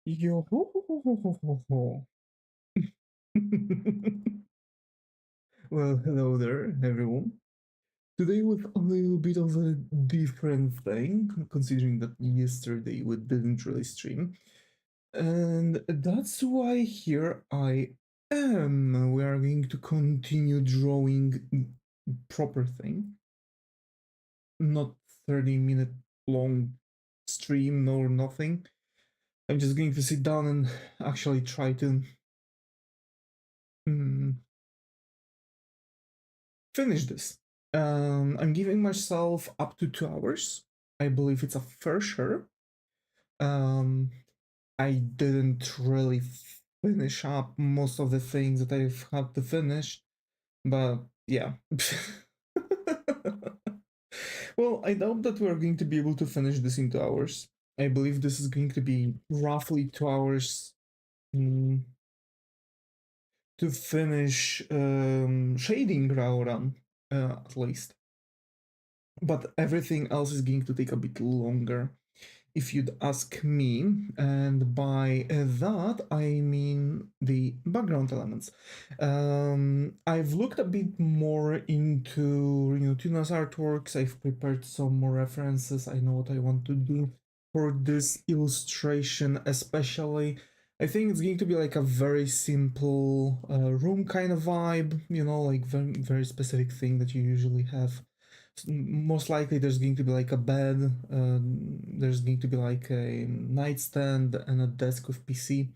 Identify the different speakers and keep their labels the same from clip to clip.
Speaker 1: Yo ho ho ho ho ho ho ho. Well, hello there, everyone. Today with a little bit of a different thing, considering that yesterday we didn't really stream. And that's why here I am. We are going to continue drawing proper thing, not 30-minute long stream nor nothing. I'm just going to sit down and actually try to finish this. I'm giving myself up to 2 hours. I believe it's a fair share. Um, I didn't really finish up most of the things that I've had to finish, but yeah. Well, I doubt that we're going to be able to finish this in 2 hours. I believe this is going to be roughly 2 hours to finish shading Raora, at least. But everything else is going to take a bit longer, if you'd ask me. And by that, I mean the background elements. I've looked a bit more into Tuna's artworks. I've prepared some more references. I know what I want to do for this illustration, especially. I think it's going to be like a very simple room kind of vibe, like very, very specific thing that you usually have. Most likely there's going to be like a bed, there's going to be like a nightstand and a desk with PC,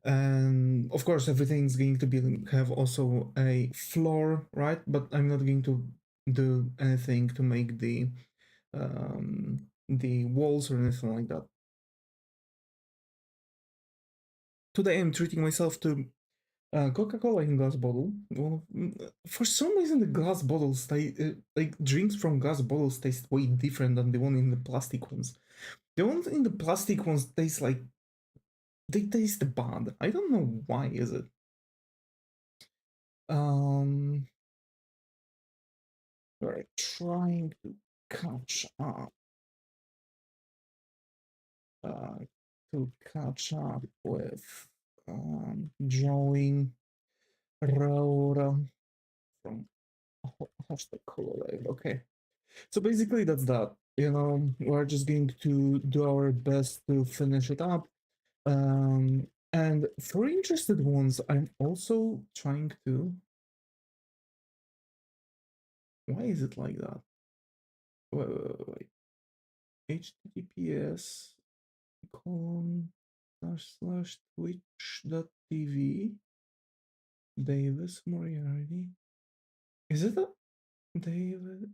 Speaker 1: and of course everything's going to be have also a floor, right? But I'm not going to do anything to make the walls or anything like that. Today I'm treating myself to Coca-Cola in glass bottle. Well, for some reason the glass bottles, like drinks from glass bottles taste way different than the one in the plastic ones. The ones in the plastic ones taste like they taste bad. I don't know why is it. Um, we're trying to catch up. Uh, to catch up with drawing Raora from hashtag Hololive. Okay. So basically, that's that. We're just going to do our best to finish it up. And for interested ones, I'm also trying to. Why is it like that? Wait. HTTPS colon / twitch.tv Devis Moriarty. Is it a David?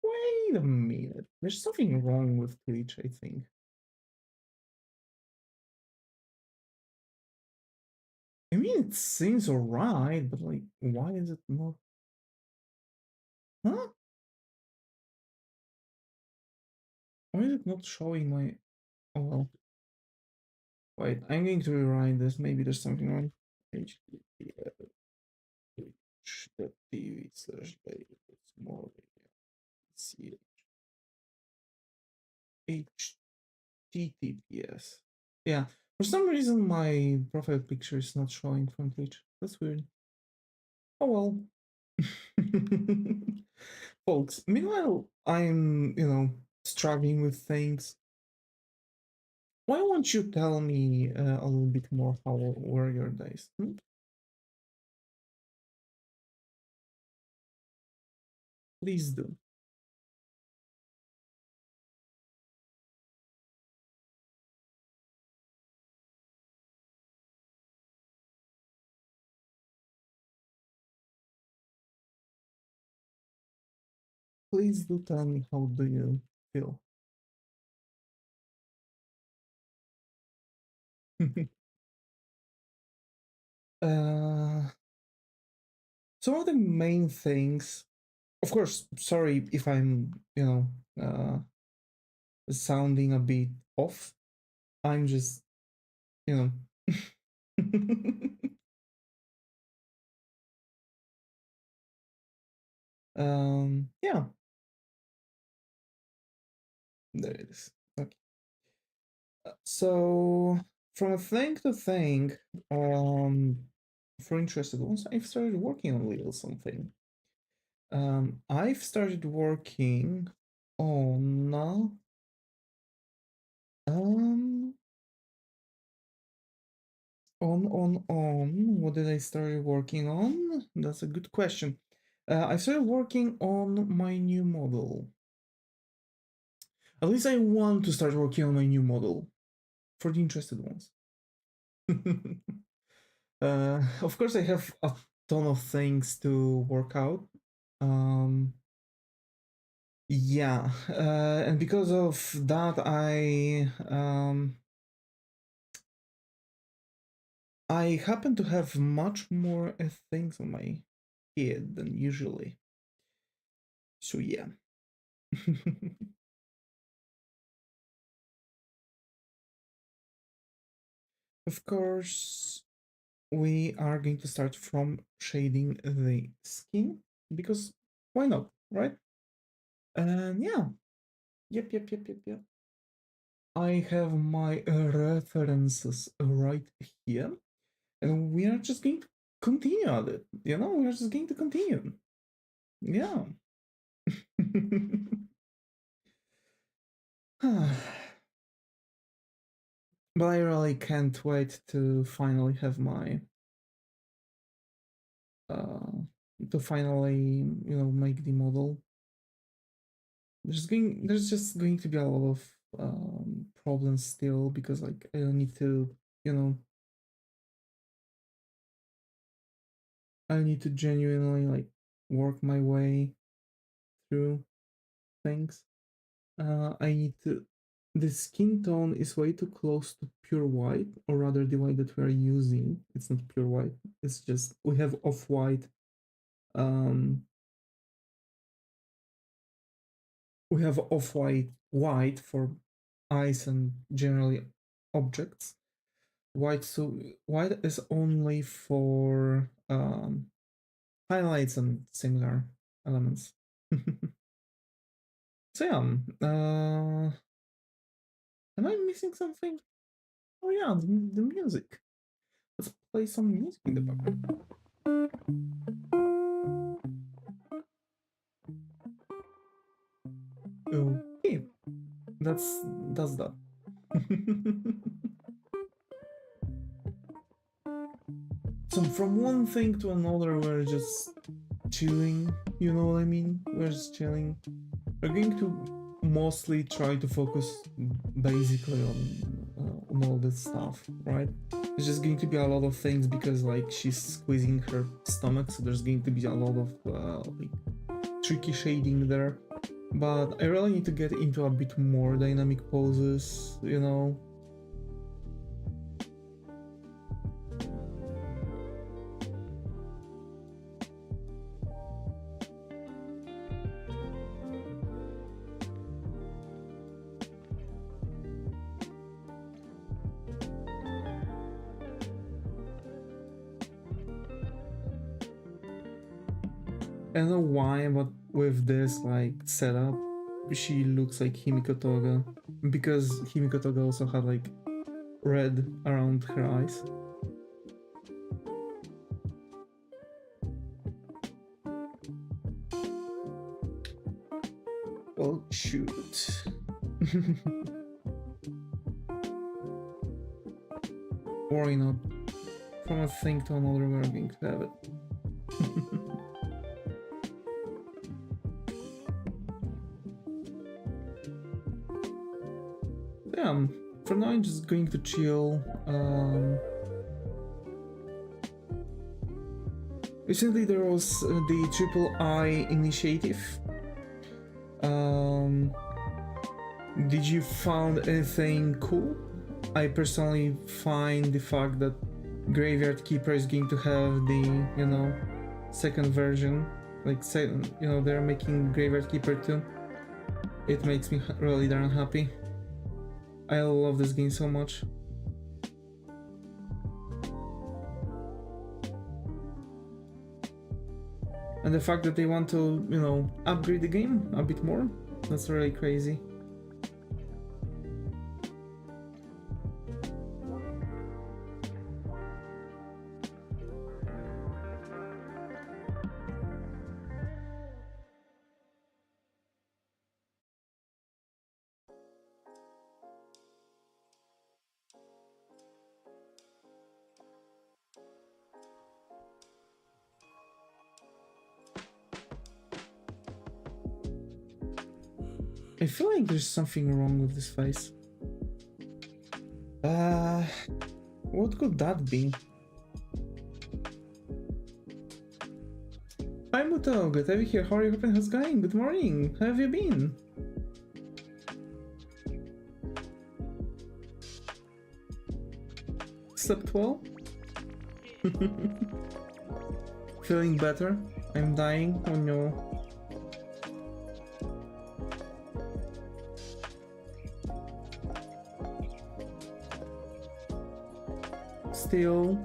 Speaker 1: Wait a minute. There's something wrong with Twitch, I think. I mean, it seems alright, but like, why is it not? Huh? Why is it not showing my? Oh well. Wait, I'm going to rewrite this. Maybe there's something wrong. HTTP Twitch.tv / more HTTPS. Yeah, for some reason my profile picture is not showing from Twitch. That's weird. Oh well. Folks, meanwhile, I'm, struggling with things. Why won't you tell me a little bit more how were your days? Please do. Please do tell me how do you feel. uh, some of the main things, of course, sorry if I'm, sounding a bit off. I'm just, you know. Yeah, there it is. Okay. So from a thing to thing, for interested ones, I've started working on a little something. I've started working on what did I start working on? That's a good question. I started working on my new model. At least I want to start working on my new model for the interested ones. Of course, I have a ton of things to work out. Yeah, and because of that, I happen to have much more things on my head than usually. So yeah. Of course, we are going to start from shading the skin, because why not, right? And yeah. Yep. I have my references right here, and we are just going to continue at it. We're just going to continue. Yeah. But I really can't wait to finally have my to finally make the model. There's just going to be a lot of problems still, because like I need to I need to genuinely like work my way through things. I need to. The skin tone is way too close to pure white, or rather, the white that we are using. It's not pure white. It's just we have off-white. We have white for eyes and generally objects. White is only for highlights and similar elements. So yeah, am I missing something? Oh yeah, the music. Let's play some music in the background. Okay, that's that. So from one thing to another, we're just chilling. You know what I mean? We're just chilling. We're going to mostly try to focus basically on all this stuff, right? There's just going to be a lot of things, because like she's squeezing her stomach, so there's going to be a lot of like tricky shading there. But I really need to get into a bit more dynamic poses, I don't know why, but with this like setup, she looks like Himiko Toga, because Himiko Toga also had like red around her eyes. Well, shoot. Worry not. From a thing to another, we're going to have it. Yeah, for now I'm just going to chill. Recently there was the Triple I initiative. Did you find anything cool? I personally find the fact that Graveyard Keeper is going to have the, second version, like they're making Graveyard Keeper 2. It makes me really darn happy. I love this game so much. And the fact that they want to, upgrade the game a bit more, that's really crazy. I feel like there's something wrong with this face. What could that be? Hi Muto, good to have you here. How are you? How's it going? Good morning. How have you been? Slept well? Feeling better? I'm dying? Oh no. Still.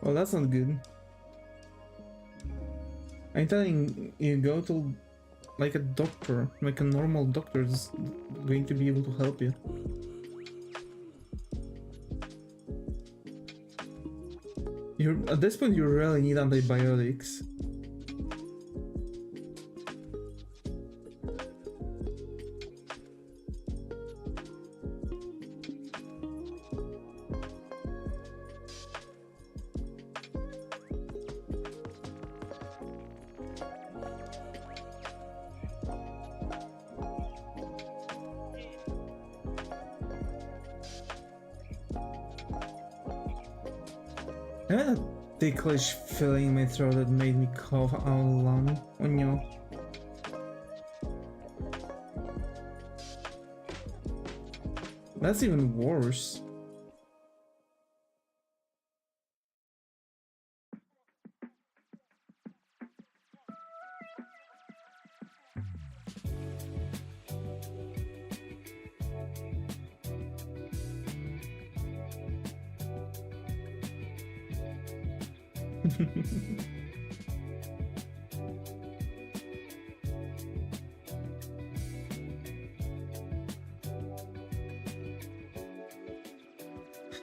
Speaker 1: Well, that's not good. I'm telling you, go to like a doctor, like a normal doctor is going to be able to help you. At this point, you really need antibiotics. I had a ticklish feeling in my throat that made me cough out loud. Oh no. That's even worse.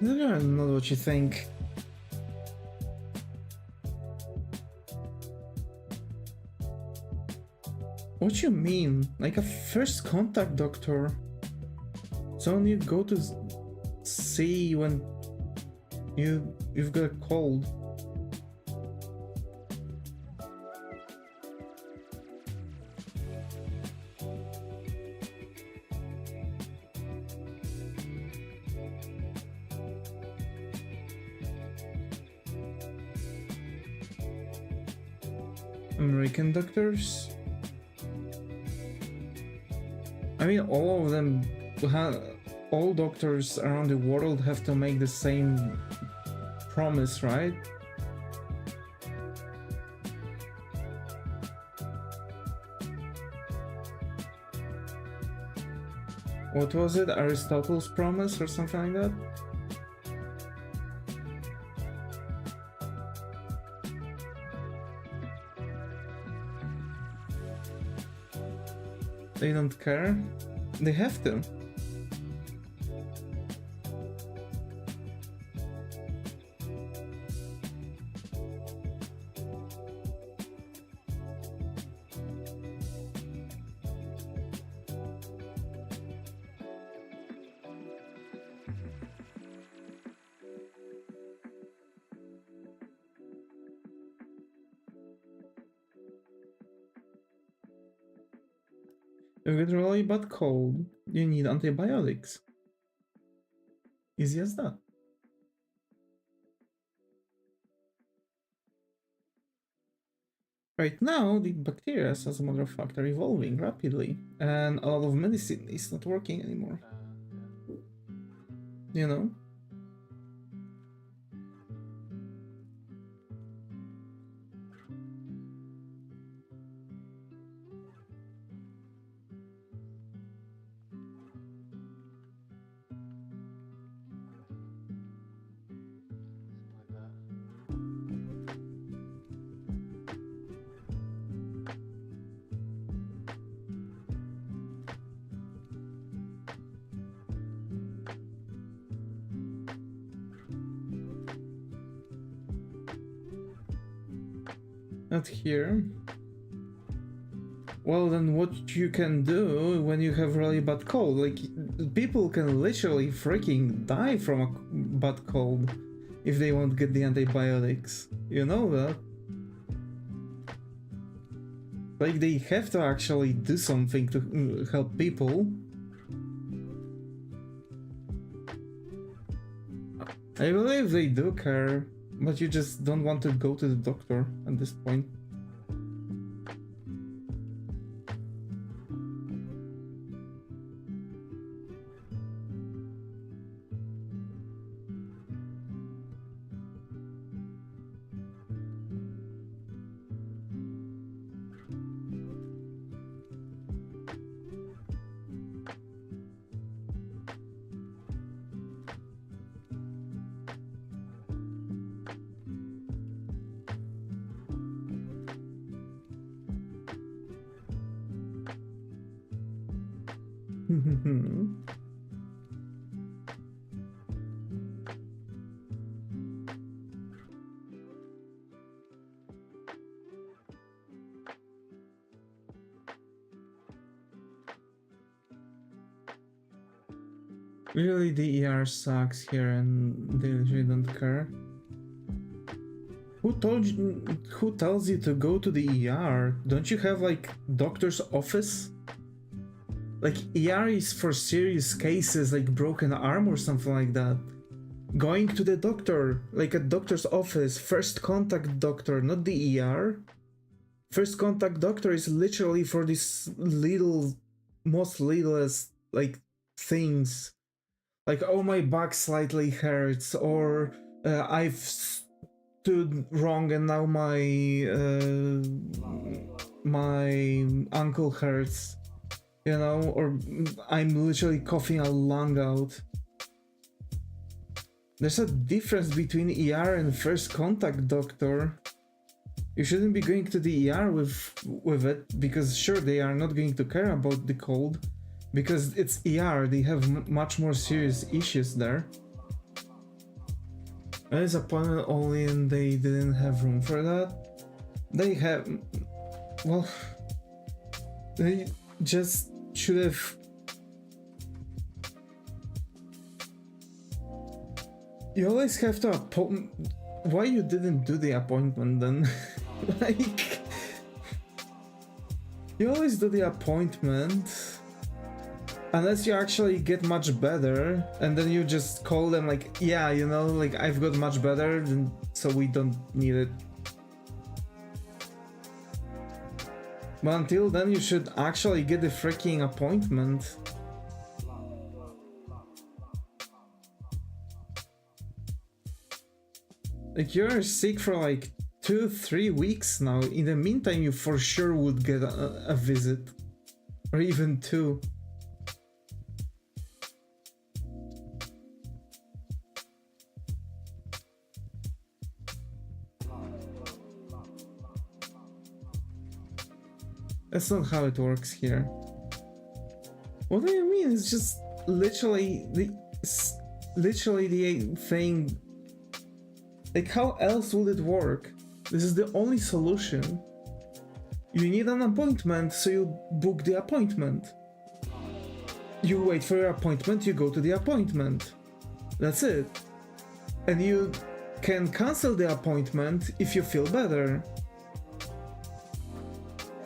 Speaker 1: I don't know what you think. What you mean? Like a first contact doctor? Someone you go to see when you've got a cold. American doctors? I mean, all of them, all doctors around the world have to make the same promise, right? What was it? Aristotle's promise or something like that? They don't care? They have to. If you get really bad cold, you need antibiotics. Easy as that. Right now, the bacteria, as a matter of fact, are evolving rapidly, and a lot of medicine is not working anymore. You know? Not here. Well, then what you can do when you have really bad cold, like, people can literally freaking die from a bad cold if they won't get the antibiotics. You know that? Like, they have to actually do something to help people. I believe they do care, but you just don't want to go to the doctor at this point. Really, the ER sucks here and they literally don't care. Who tells you to go to the ER? Don't you have like doctor's office? Like, ER is for serious cases like broken arm or something like that. Going to the doctor, like a doctor's office, first contact doctor, not the ER. First contact doctor is literally for these most littlest like things. Like, oh, my back slightly hurts, or I've stood wrong and now my ankle hurts, you know, or I'm literally coughing a lung out. There's a difference between ER and first contact doctor. You shouldn't be going to the ER with it, because sure, they are not going to care about the cold, because it's ER, they have much more serious issues there. There's appointment only and they didn't have room for that. They have... well... they just should have... You always have to why you didn't do the appointment then? Like... you always do the appointment... unless you actually get much better, and then you just call them like, yeah, you know, like, I've got much better, so we don't need it. But until then, you should actually get the freaking appointment. Like, you're sick for like 2-3 weeks now. In the meantime, you for sure would get a visit. Or even 2. That's not how it works here. What do you mean? It's just literally the thing. Like, how else would it work? This is the only solution. You need an appointment, so you book the appointment. You wait for your appointment, you go to the appointment. That's it. And you can cancel the appointment if you feel better.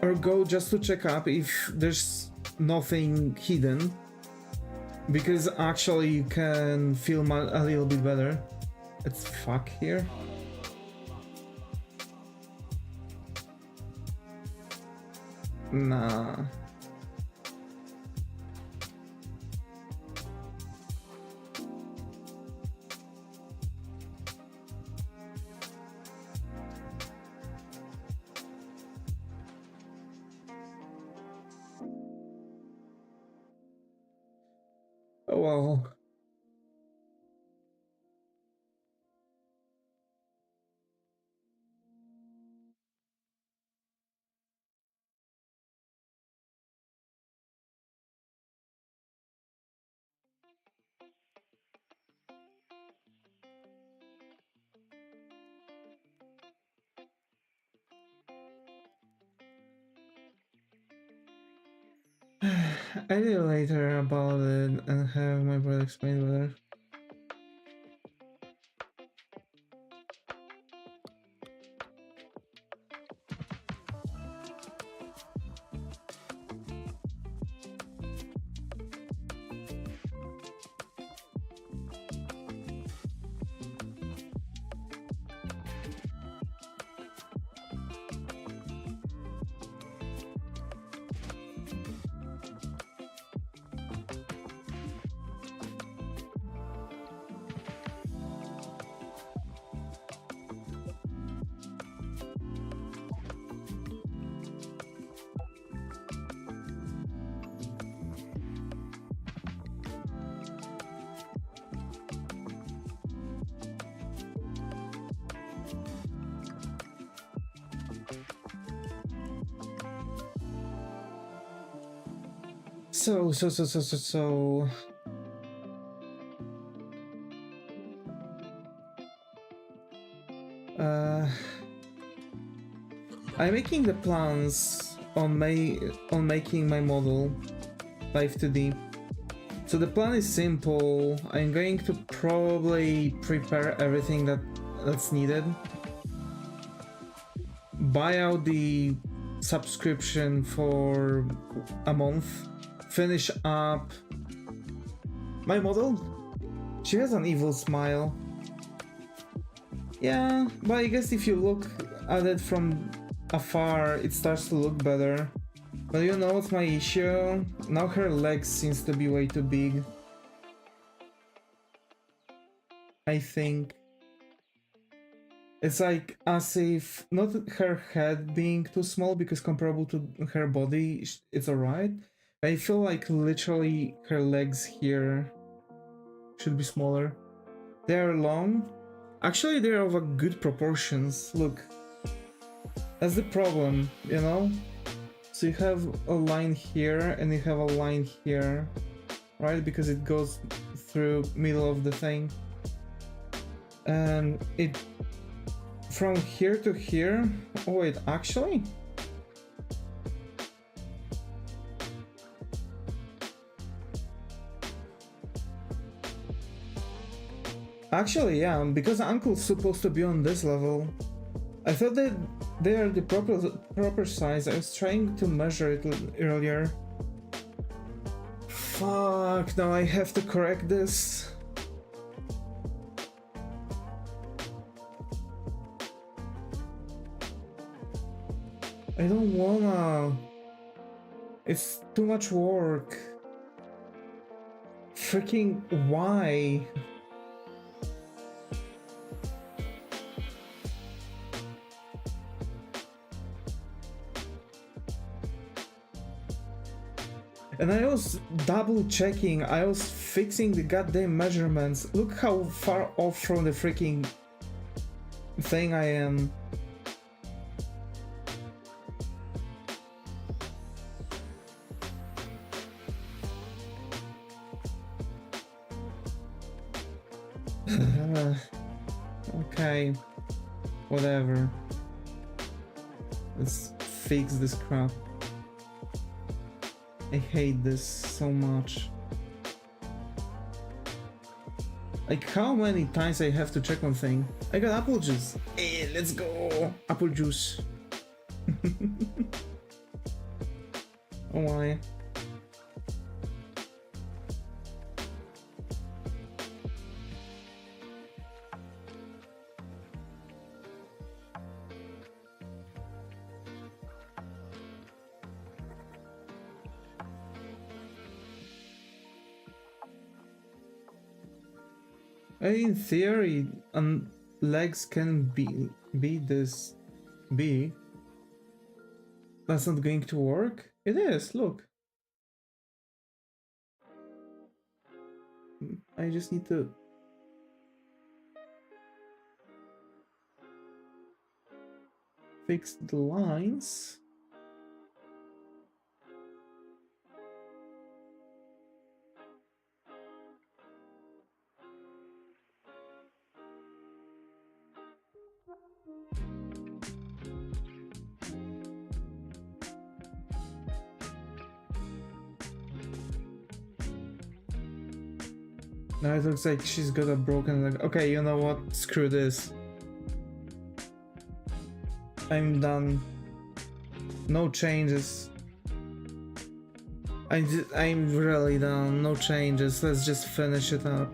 Speaker 1: Or go just to check up if there's nothing hidden, because actually you can feel a little bit better. It's fuck here. Nah. Oh well. I did later about it and have my brother explain better. So I'm making the plans on making my model Live 2D. So the plan is simple. I'm going to probably prepare everything that's needed. Buy out the subscription for a month. Finish up my model. She has an evil smile. Yeah, but I guess if you look at it from afar, it starts to look better. But you know what's my issue? Now her legs seems to be way too big. I think. It's like as if, not her head being too small, because comparable to her body, it's alright. I feel like literally her legs here should be smaller. They are long. Actually, they're of a good proportions. Look. That's the problem, you know? So you have a line here and you have a line here, right? Because it goes through middle of the thing. And it from here to here. Oh wait, actually? Actually, yeah, because Uncle's supposed to be on this level. I thought that they are the proper size. I was trying to measure it earlier. Fuck, now I have to correct this. I don't wanna. It's too much work. Freaking why? And I was double checking, I was fixing the goddamn measurements. Look how far off from the freaking thing I am. Okay, whatever. Let's fix this crap. I hate this so much. Like, how many times I have to check one thing? I got apple juice. Hey, let's go! Apple juice. Oh my. In theory, legs can be this big. That's not going to work? It is, look. I just need to... fix the lines. Now it looks like she's got a broken leg. Okay, you know what? Screw this. I'm done. No changes. I'm really done. No changes. Let's just finish it up.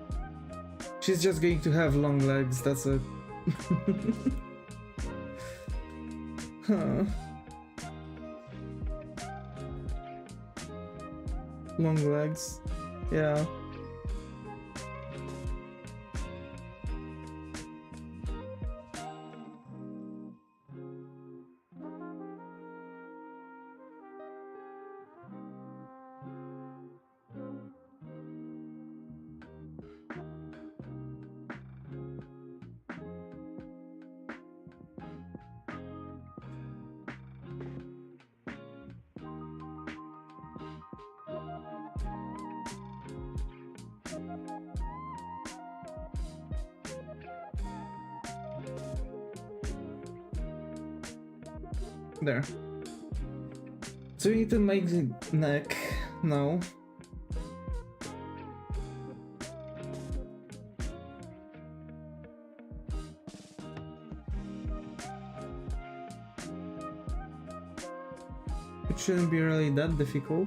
Speaker 1: She's just going to have long legs. That's it. Huh. Long legs. Yeah. There. So we need to make the neck now. It shouldn't be really that difficult.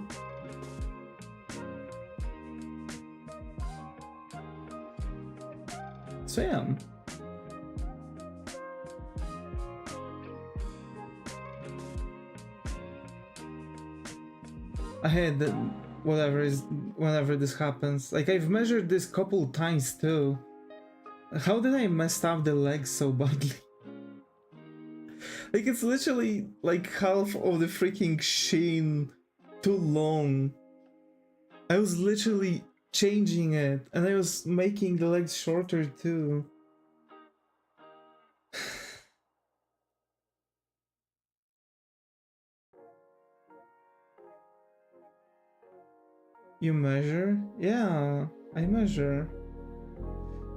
Speaker 1: So yeah. I had whenever this happens. Like, I've measured this couple times too. How did I mess up the legs so badly? Like, it's literally like half of the freaking shin too long. I was literally changing it, and I was making the legs shorter too. You measure? Yeah, I measure.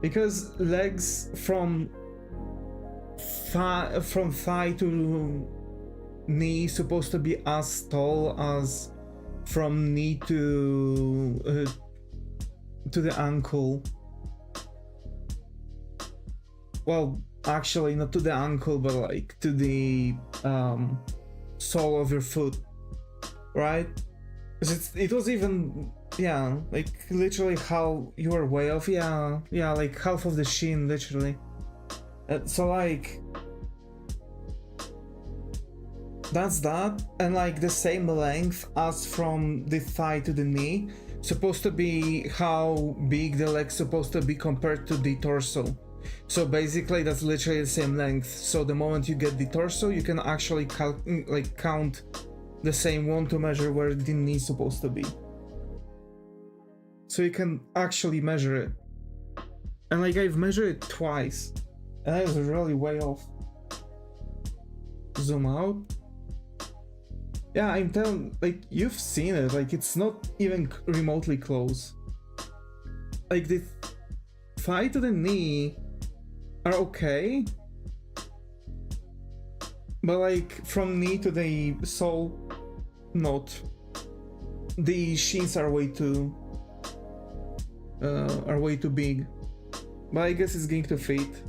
Speaker 1: Because legs from thigh to knee supposed to be as tall as from knee to the ankle. Well, actually not to the ankle, but like to the sole of your foot, right? It was even, yeah, like literally how you were way off. Yeah, like half of the shin, literally. So like, that's that, and like the same length as from the thigh to the knee, supposed to be how big the leg's supposed to be compared to the torso. So basically that's literally the same length. So the moment you get the torso, you can actually count the same one to measure where the knee is supposed to be. So you can actually measure it. And like, I've measured it twice, and I was really way off. Zoom out. Yeah, I'm telling, like, you've seen it, like, it's not even remotely close. Like, the thigh to the knee are okay, but like, from knee to the sole, not. The shins are way too big, but I guess it's going to fit.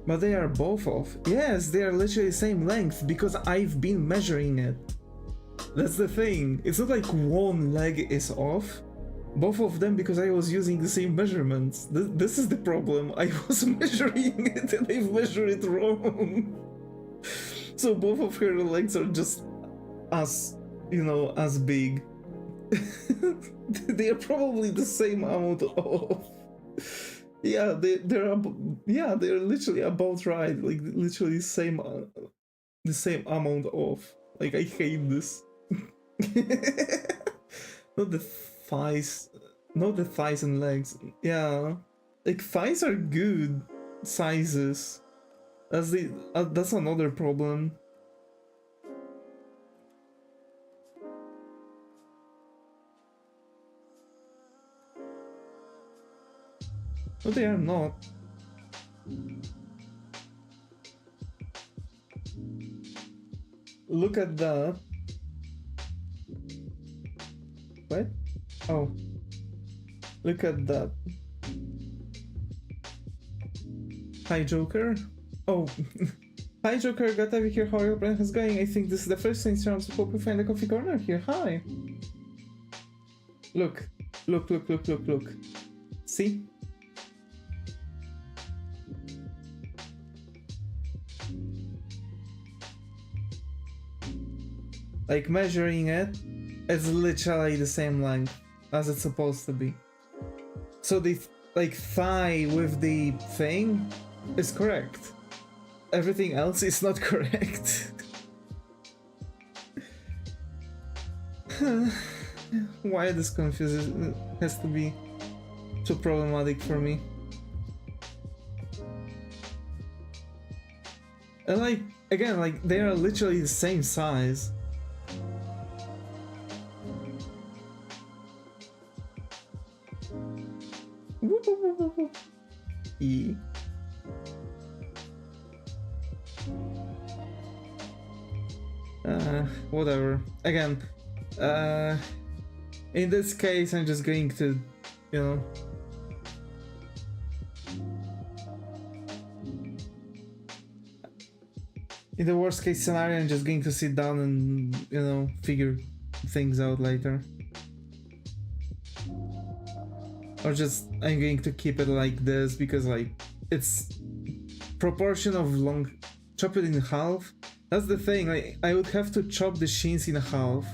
Speaker 1: But they are both off. Yes, they are literally the same length because I've been measuring it. That's the thing. It's not like one leg is off. Both of them, because I was using the same measurements. This is the problem. I was measuring it and I measured it wrong. So both of her legs are just as, you know, as big. They are probably the same amount off. Yeah, they're literally about right. Like literally the same amount off. Like, I hate this. Not the thighs, not the thighs and legs. Yeah, like thighs are good sizes. That's another problem. No, they are not. Look at that. What? Oh. Look at that. Hi, Joker. Oh. Hi, Joker. Got to be here. How your plan is going? I think this is the first thing around, so hope you find a coffee corner here. Hi. Look. Look, look, look, look, look. See? Like, measuring it, it's literally the same length as it's supposed to be. So the, like, thigh with the thing is correct. Everything else is not correct. Why this confuses has to be too problematic for me. And like, again, like, they are literally the same size. E. Whatever. Again, in this case, I'm just going to, you know, in the worst case scenario, I'm just going to sit down and, you know, figure things out later. Or just, I'm going to keep it like this because, like, it's proportion of long, chop it in half. That's the thing, like, I would have to chop the shins in half.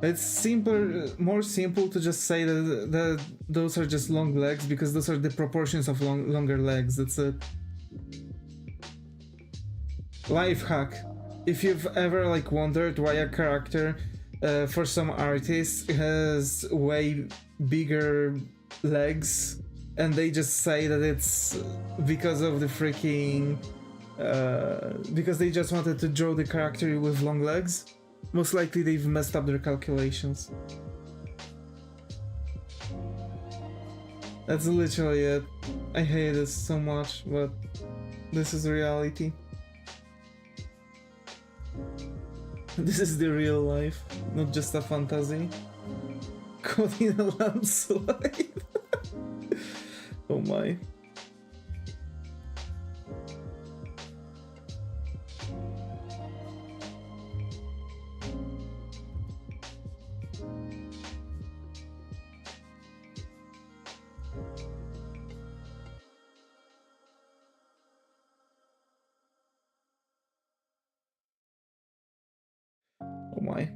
Speaker 1: It's simpler, more simple to just say that those are just long legs because those are the proportions of longer legs, that's it. Life hack. If you've ever, like, wondered why a character for some artists has way bigger legs and they just say that it's because of the freaking because they just wanted to draw the character with long legs, most likely they've messed up their calculations. That's literally it. I hate this so much, but this is reality. This is the real life, not just a fantasy. Caught in a landslide. Oh my. Oh my.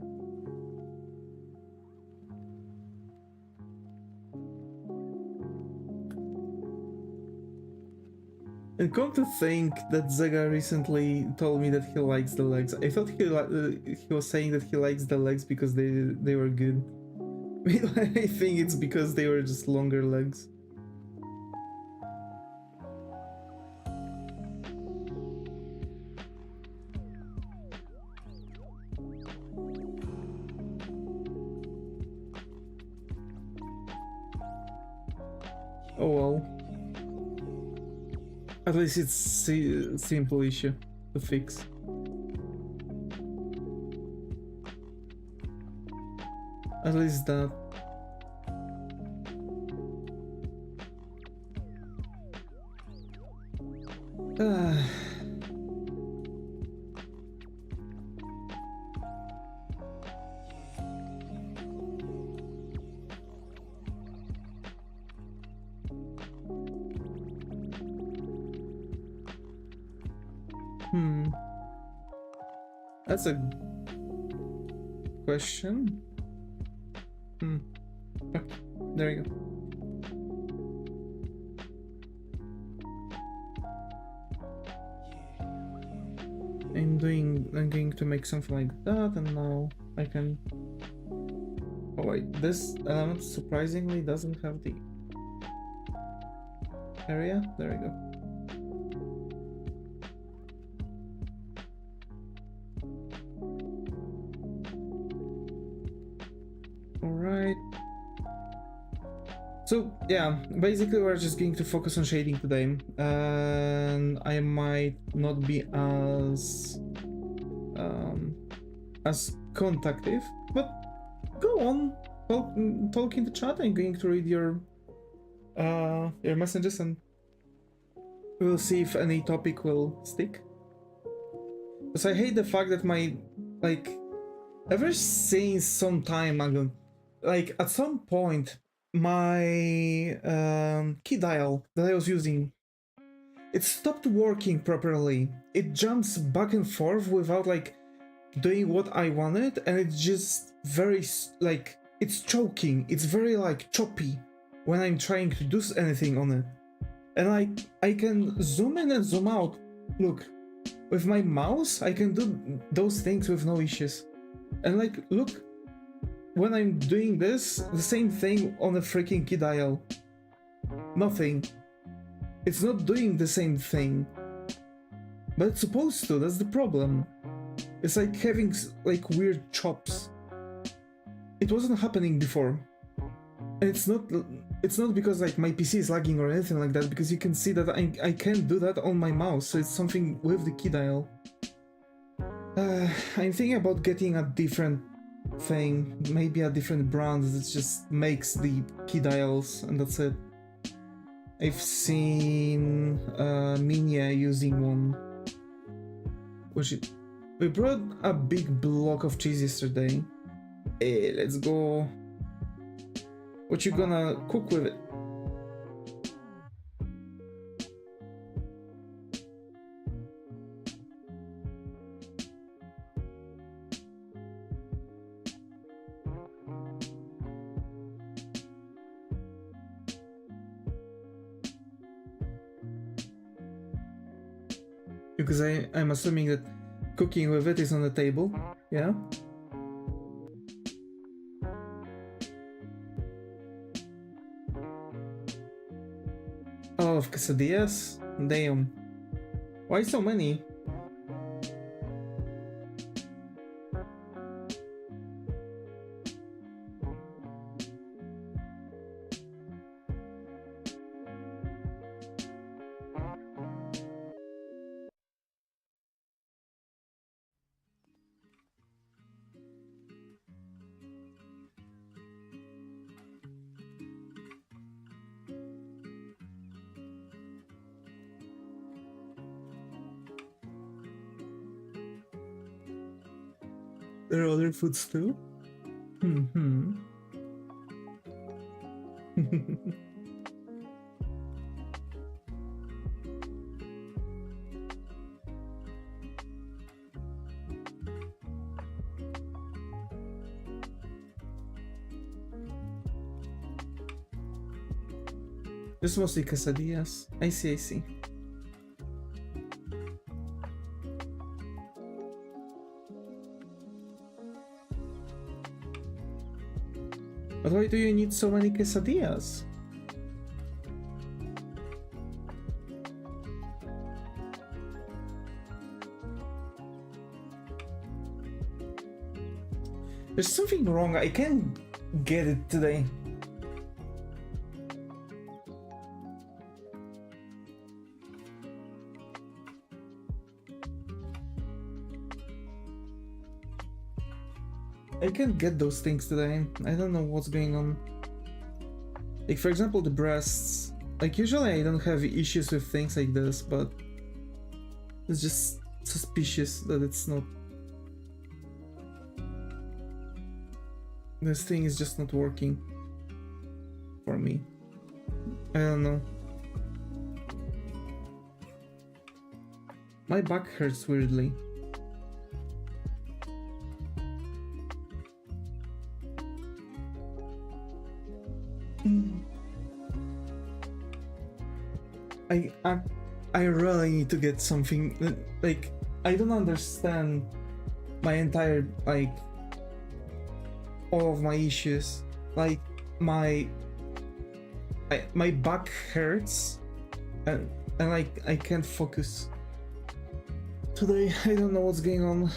Speaker 1: And come to think that Zega recently told me that he likes the legs. I thought he was saying that he likes the legs because they were good. I think it's because they were just longer legs. Oh well. At least it's a simple issue to fix. At least that. That's a question. Oh, there you go. I'm going to make something like that, and now I can. Oh wait, this element surprisingly doesn't have the area. There we go. Alright. So yeah, basically we're just going to focus on shading today, and I might not be as contactive, but go on, talk in the chat. I'm going to read your messages and we'll see if any topic will stick. Because I hate the fact that my, like, ever since some time ago, like at some point, my key dial that I was using, it stopped working properly. It jumps back and forth without like doing what I wanted, and it's just very like, it's choking. It's very like choppy when I'm trying to do anything on it. And like I can zoom in and zoom out. Look, with my mouse I can do those things with no issues. And like, look, when I'm doing this, the same thing on a freaking key dial. Nothing. It's not doing the same thing. But it's supposed to, that's the problem. It's like having like weird chops. It wasn't happening before. And it's not because like my PC is lagging or anything like that, because you can see that I can't do that on my mouse, so it's something with the key dial. I'm thinking about getting a different thing, maybe a different brand that just makes the key dials, and that's it. I've seen Minia using one. We brought a big block of cheese yesterday. Hey, let's go. What you gonna cook with it? Because I'm assuming that cooking with it is on the table, yeah? Of quesadillas? Damn. Why so many? There are other foods too? Just mostly quesadillas. I see. But why do you need so many quesadillas? There's something wrong. I can't get it today. I can't get those things today. I don't know what's going on. Like, for example, the breasts. Like, usually I don't have issues with things like this, but it's just suspicious that it's not. This thing is just not working for me. I don't know. My back hurts weirdly. I really need to get something. Like, I don't understand my entire, like, all of my issues. Like, my back hurts and like I can't focus today. I don't know what's going on.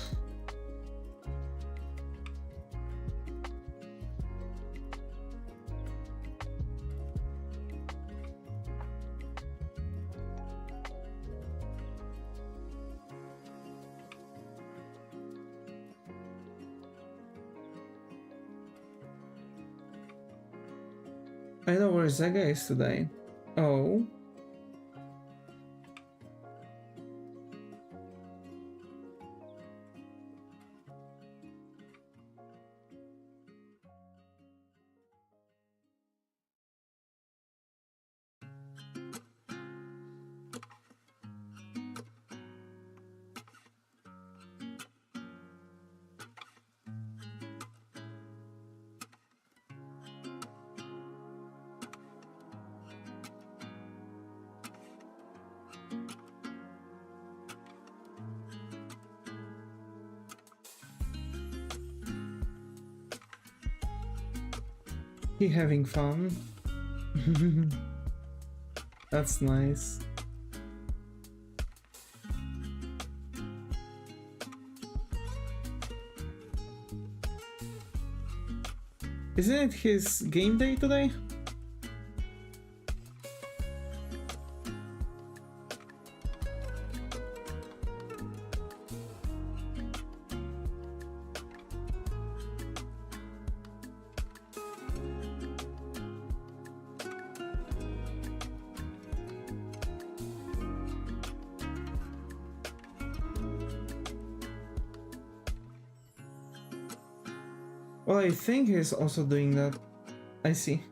Speaker 1: I know where Zega is today. Oh. He having fun. That's nice. Isn't it his game day today? Well, I think he's also doing that. I see.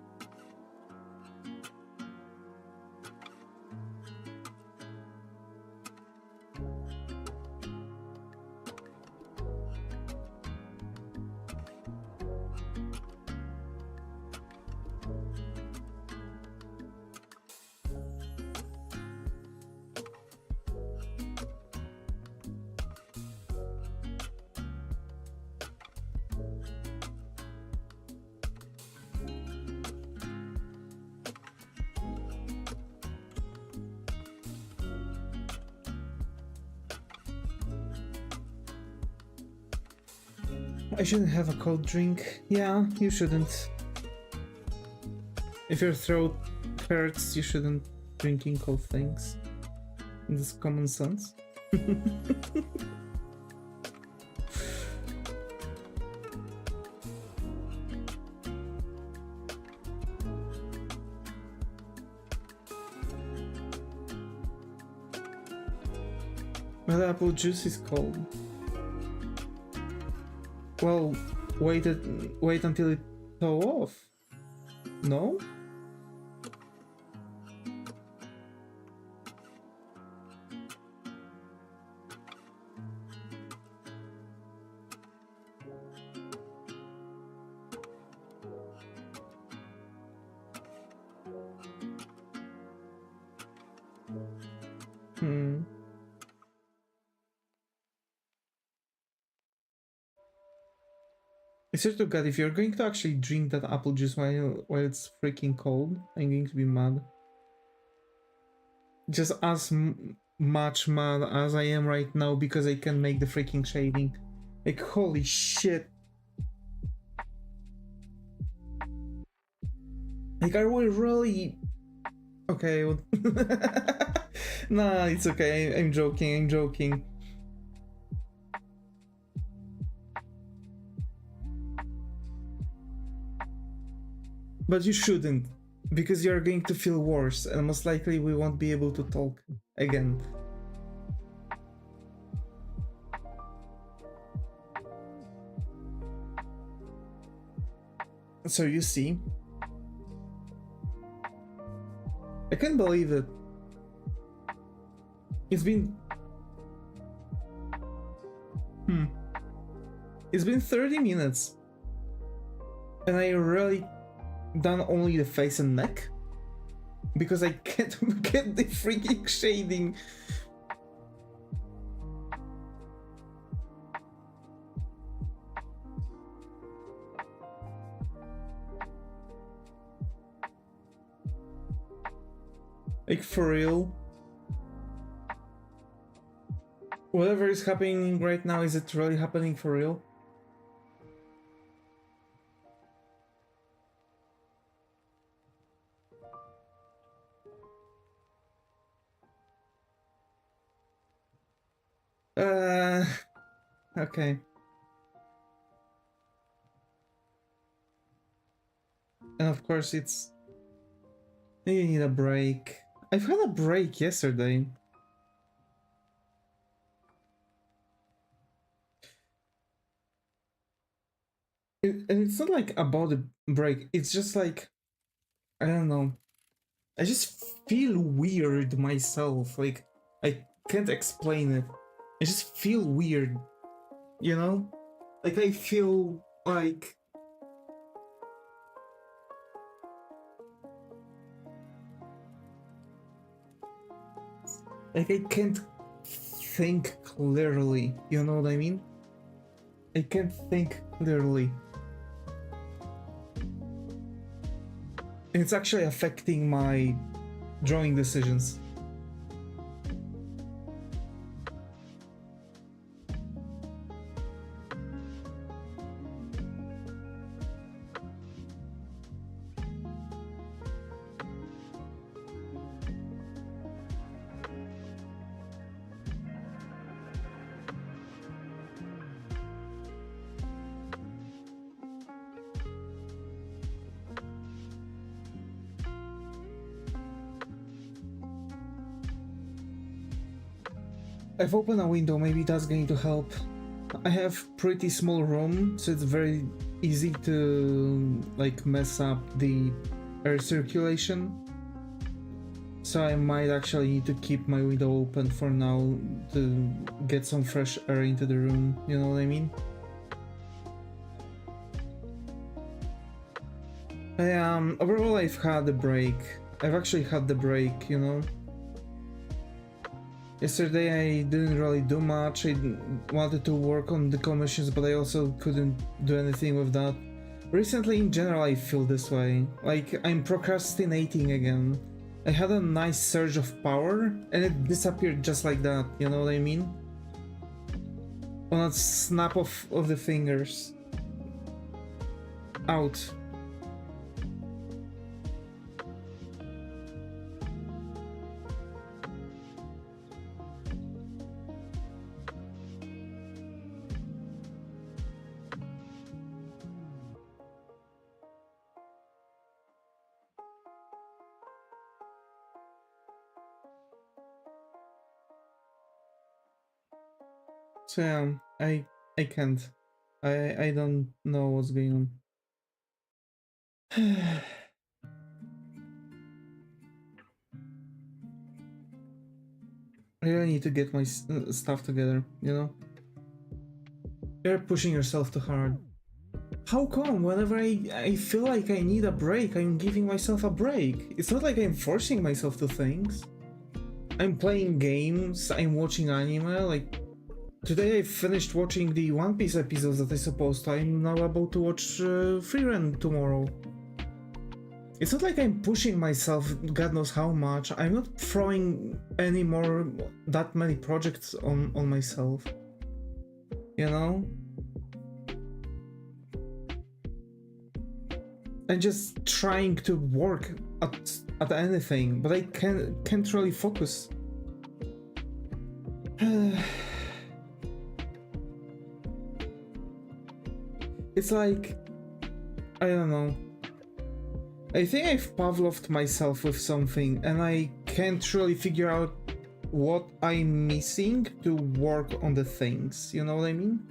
Speaker 1: I shouldn't have a cold drink. Yeah, you shouldn't. If your throat hurts, you shouldn't drinking cold things. This common sense. Well, apple juice is cold. Well, wait until it thaw off. No? I swear to God, if you're going to actually drink that apple juice while it's freaking cold, I'm going to be mad. Just as much mad as I am right now because I can make the freaking shading. Like, holy shit. Like, are we really... Okay. Nah, it's okay. I'm joking. But you shouldn't, because you're going to feel worse, and most likely we won't be able to talk again. So you see, I can't believe it. It's been... It's been 30 minutes. And I really done only the face and neck? Because I can't get the freaking shading. Like, for real? Whatever is happening right now, is it really happening for real? Okay. And of course it's Maybe you need a break. I've had a break yesterday. And it's not like about the break, it's just like, I don't know. I just feel weird myself. Like, I can't explain it. I just feel weird, you know? Like, I feel like... Like, I can't think clearly, you know what I mean? I can't think clearly. It's actually affecting my drawing decisions. I've opened a window, maybe that's going to help. I have pretty small room, so it's very easy to like mess up the air circulation. So I might actually need to keep my window open for now to get some fresh air into the room, you know what I mean? Overall I've had a break. I've actually had the break, you know? Yesterday I didn't really do much. I wanted to work on the commissions, but I also couldn't do anything with that. Recently, in general, I feel this way. Like, I'm procrastinating again. I had a nice surge of power, and it disappeared just like that, you know what I mean? On a snap of the fingers. Out. So yeah, I can't. I don't know what's going on. I really need to get my stuff together, you know? You're pushing yourself too hard. How come? Whenever I feel like I need a break, I'm giving myself a break. It's not like I'm forcing myself to things. I'm playing games, I'm watching anime, like... Today I finished watching the One Piece episodes that I supposed to. I'm now about to watch VRoid tomorrow. It's not like I'm pushing myself god knows how much. I'm not throwing any more that many projects on myself. You know? I'm just trying to work at anything, but I can't really focus. It's like, I don't know. I think I've Pavloved myself with something, and I can't really figure out what I'm missing to work on the things, you know what I mean?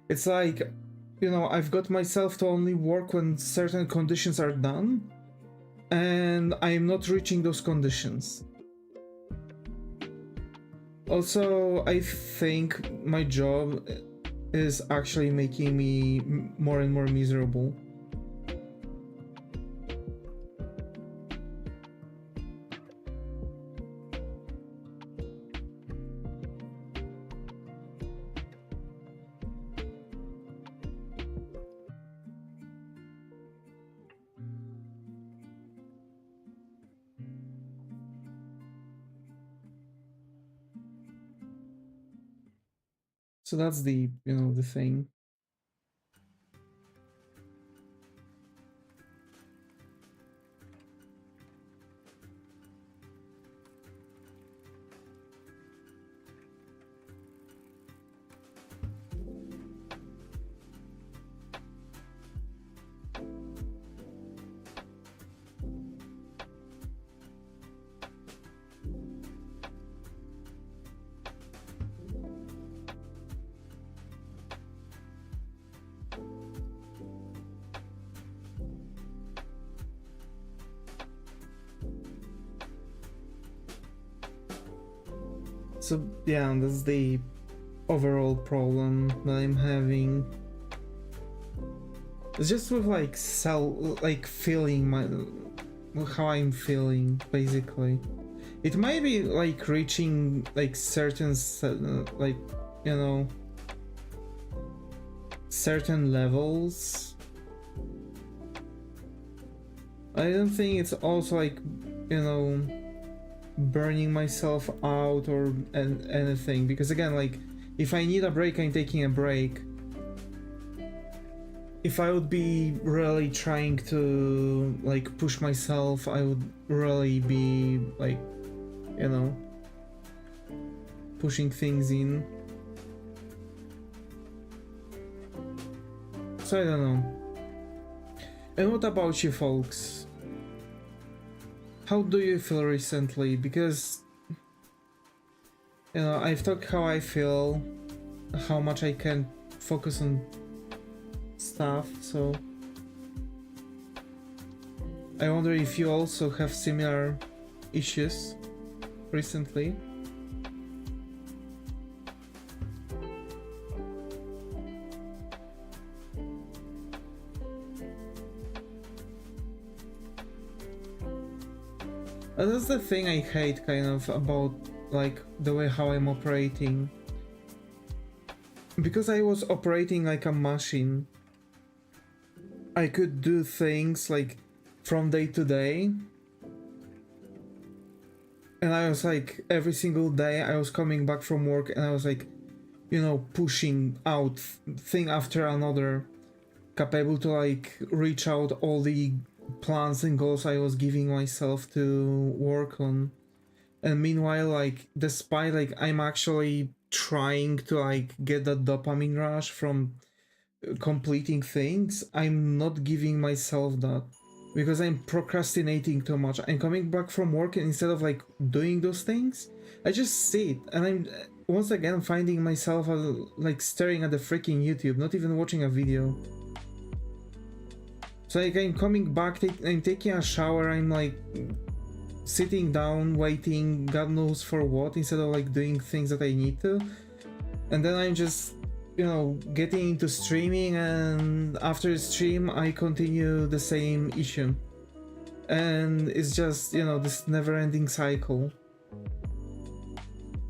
Speaker 1: It's like, you know, I've got myself to only work when certain conditions are done, and I'm not reaching those conditions. Also, I think my job is actually making me more and more miserable. So that's the, you know, the thing. So yeah, that's the overall problem that I'm having. It's just with like feeling how I'm feeling basically. It might be like reaching like certain like, you know, certain levels. I don't think it's also like, you know, burning myself out or anything, because again, like, if I need a break, I'm taking a break. If I would be really trying to like push myself, I would really be like, you know, pushing things in. So I don't know. And what about you folks? How do you feel recently? Because, you know, I've talked how I feel, how much I can focus on stuff, so I wonder if you also have similar issues recently. That's the thing I hate kind of about like the way how I'm operating. Because I was operating like a machine, I could do things like from day to day. And I was like, every single day I was coming back from work and I was like, you know, pushing out thing after another, capable to like reach out all the plans and goals I was giving myself to work on. And meanwhile, like, despite like I'm actually trying to like get that dopamine rush from completing things, I'm not giving myself that because I'm procrastinating too much. I'm coming back from work and instead of like doing those things, I just sit and I'm once again finding myself like staring at the freaking YouTube, not even watching a video. So like I'm coming back, I'm taking a shower, I'm like sitting down, waiting, God knows for what, instead of like doing things that I need to. And then I'm just, you know, getting into streaming, and after the stream I continue the same issue. And it's just, you know, this never-ending cycle.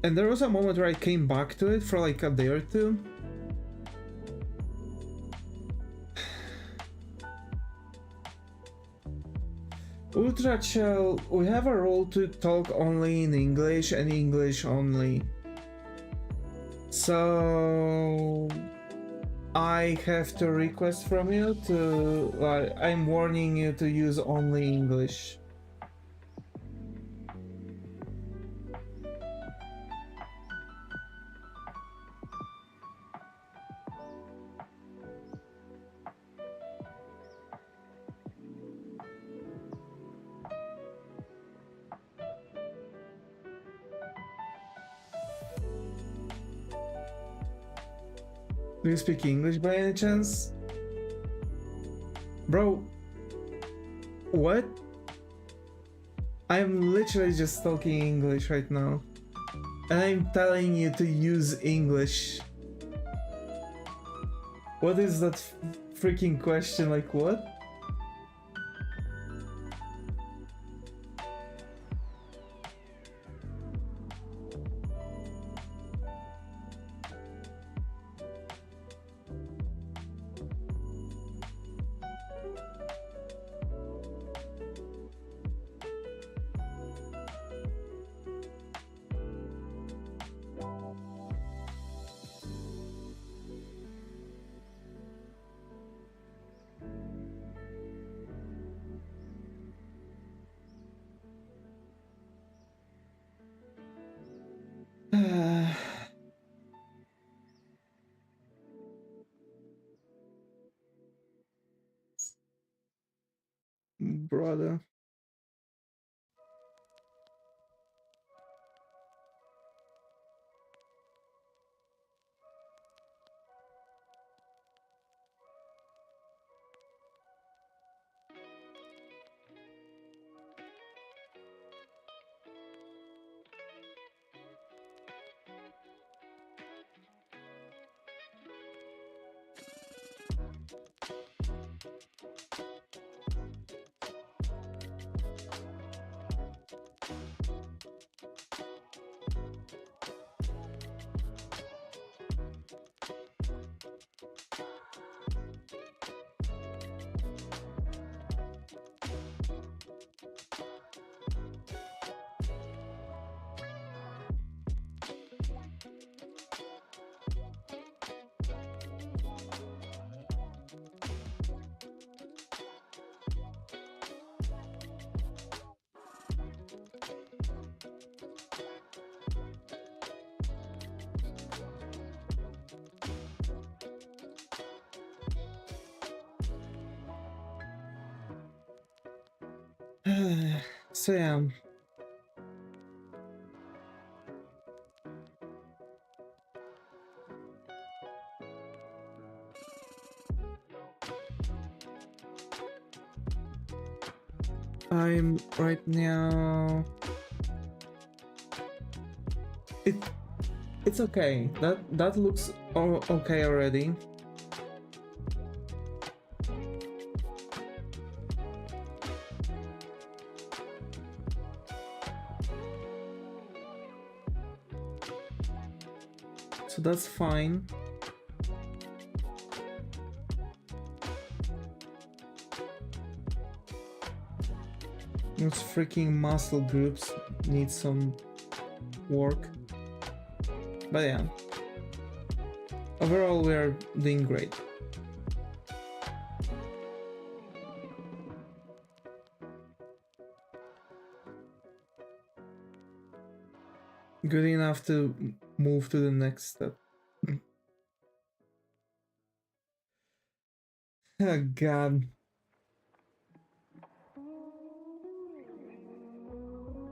Speaker 1: And there was a moment where I came back to it for like a day or two. Ultra Chill, we have a rule to talk only in English and English only. So I have to request from you to, like, I'm warning you to use only English. Do you speak English by any chance? Bro, what? I'm literally just talking English right now. And I'm telling you to use English. What is that freaking question? Like, what? Brother. So yeah. I'm right now. It's okay. That looks okay already. So that's fine. Those freaking muscle groups need some work. But yeah. Overall, we're doing great. Good enough to move to the next step. Oh god.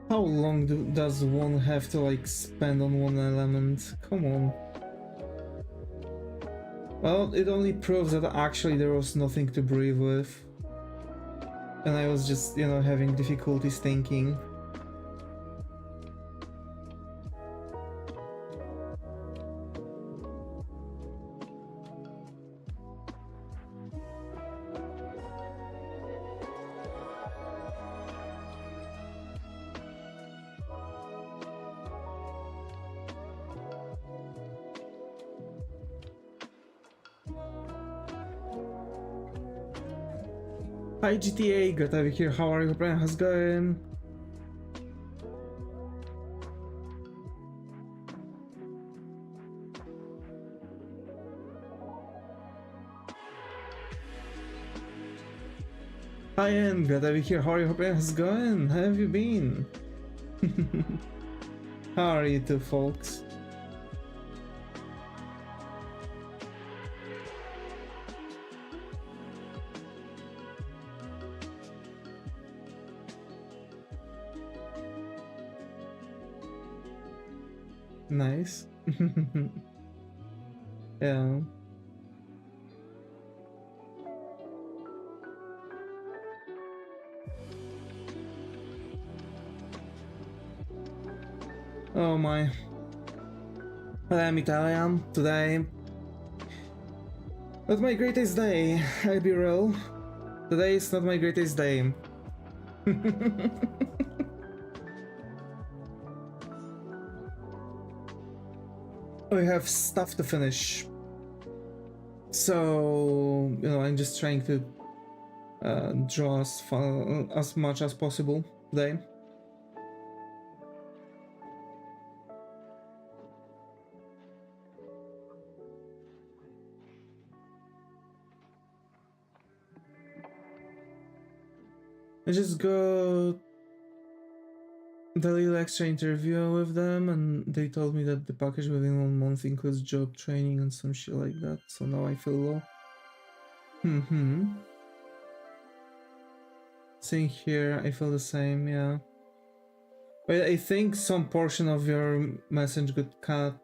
Speaker 1: How long does one have to like spend on one element? Come on. Well, it only proves that actually there was nothing to breathe with. And I was just, you know, having difficulties thinking. Hi GTA, good to have you here. How are you, Brian? How's it going? Hi, Ian, good to have you here. How are you, Brian? How's it going? How have you been? How are you two folks? Nice. Yeah. Oh my. But I'm Italian today. Not my greatest day, I'll be real. Today is not my greatest day. We have stuff to finish. So, you know, I'm just trying to draw as much as possible today. I just got the little extra interview with them, and they told me that the package within 1 month includes job training and some shit like that, so now I feel low. Seeing here, I feel the same, yeah. But I think some portion of your message got cut.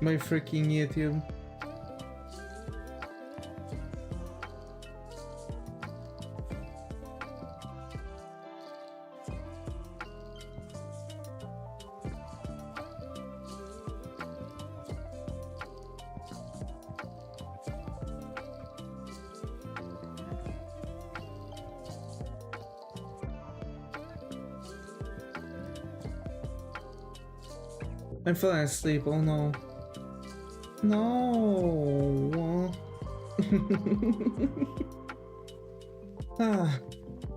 Speaker 1: My freaking YouTube. I'm falling asleep, oh no. No.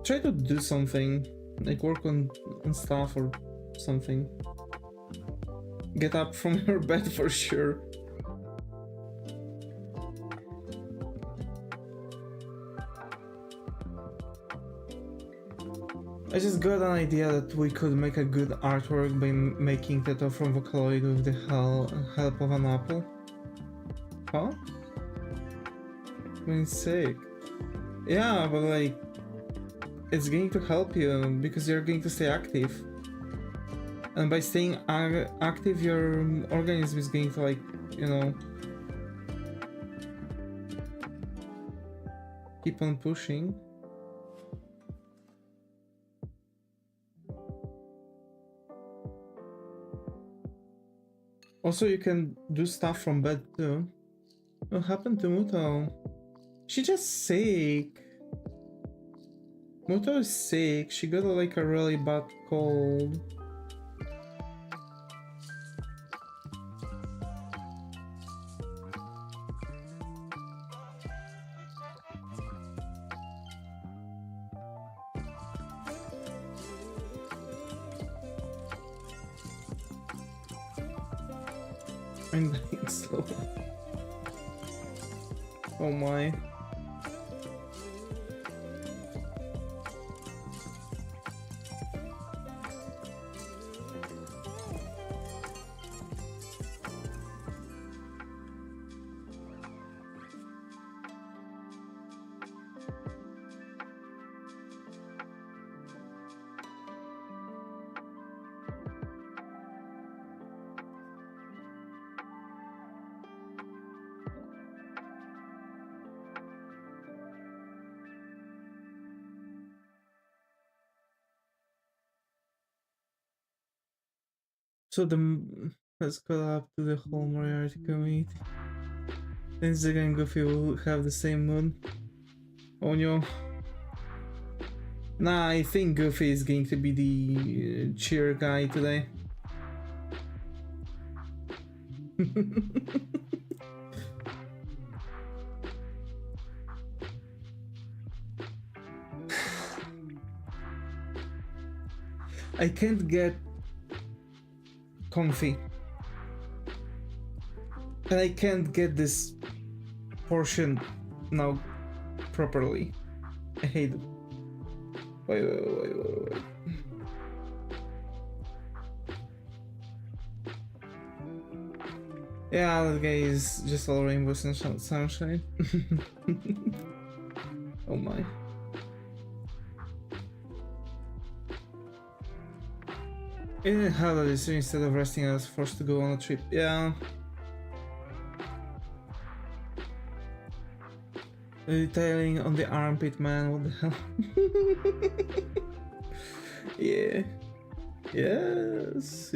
Speaker 1: Try to do something, like work on stuff or something. Get up from your bed for sure. I just got an idea that we could make a good artwork by making Tato from Vocaloid with the help of an apple. Huh? I mean, sick. Yeah, but like, it's going to help you because you're going to stay active. And by staying active, your organism is going to, like, you know, keep on pushing. Also, you can do stuff from bed too. What happened to Muto? She just sick. Muto is sick. She got like a really bad cold. I'm dying slow. Oh my. So let's go up to the whole Moriarty community. Then Zigga and Goofy will have the same mood. Oh no. Nah, I think Goofy is going to be the cheer guy today. I can't get comfy. And I can't get this portion now properly. I hate it. Wait. Yeah, that guy is just all rainbows and sunshine. Oh my. In holidays, instead of resting, I was forced to go on a trip. Yeah. Detailing on the armpit, man. What the hell? Yeah. Yes.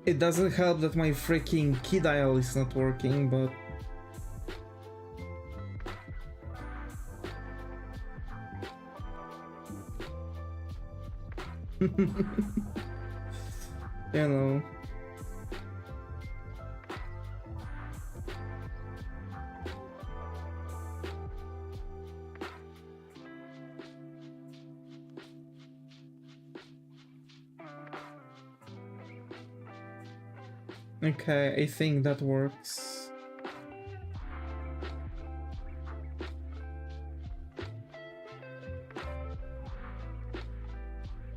Speaker 1: It doesn't help that my freaking key dial is not working, but... you know. Okay, I think that works.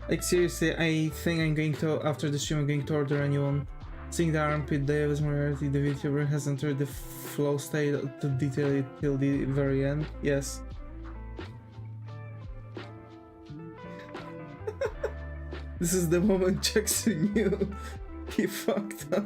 Speaker 1: Like seriously, I think I'm going to, after the stream, I'm going to order a new one. Seeing the armpit, Devis Moriarty, the VTuber, has entered the flow state to detail it till the very end. Yes. This is the moment Jackson knew he fucked up.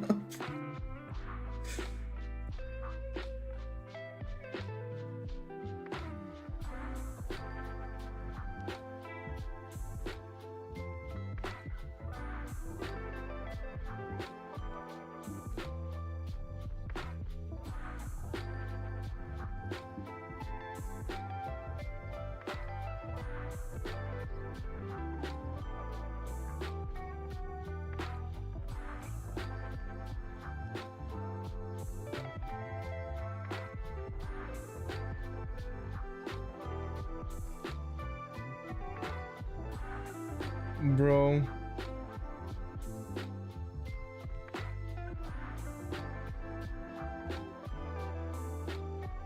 Speaker 1: Bro.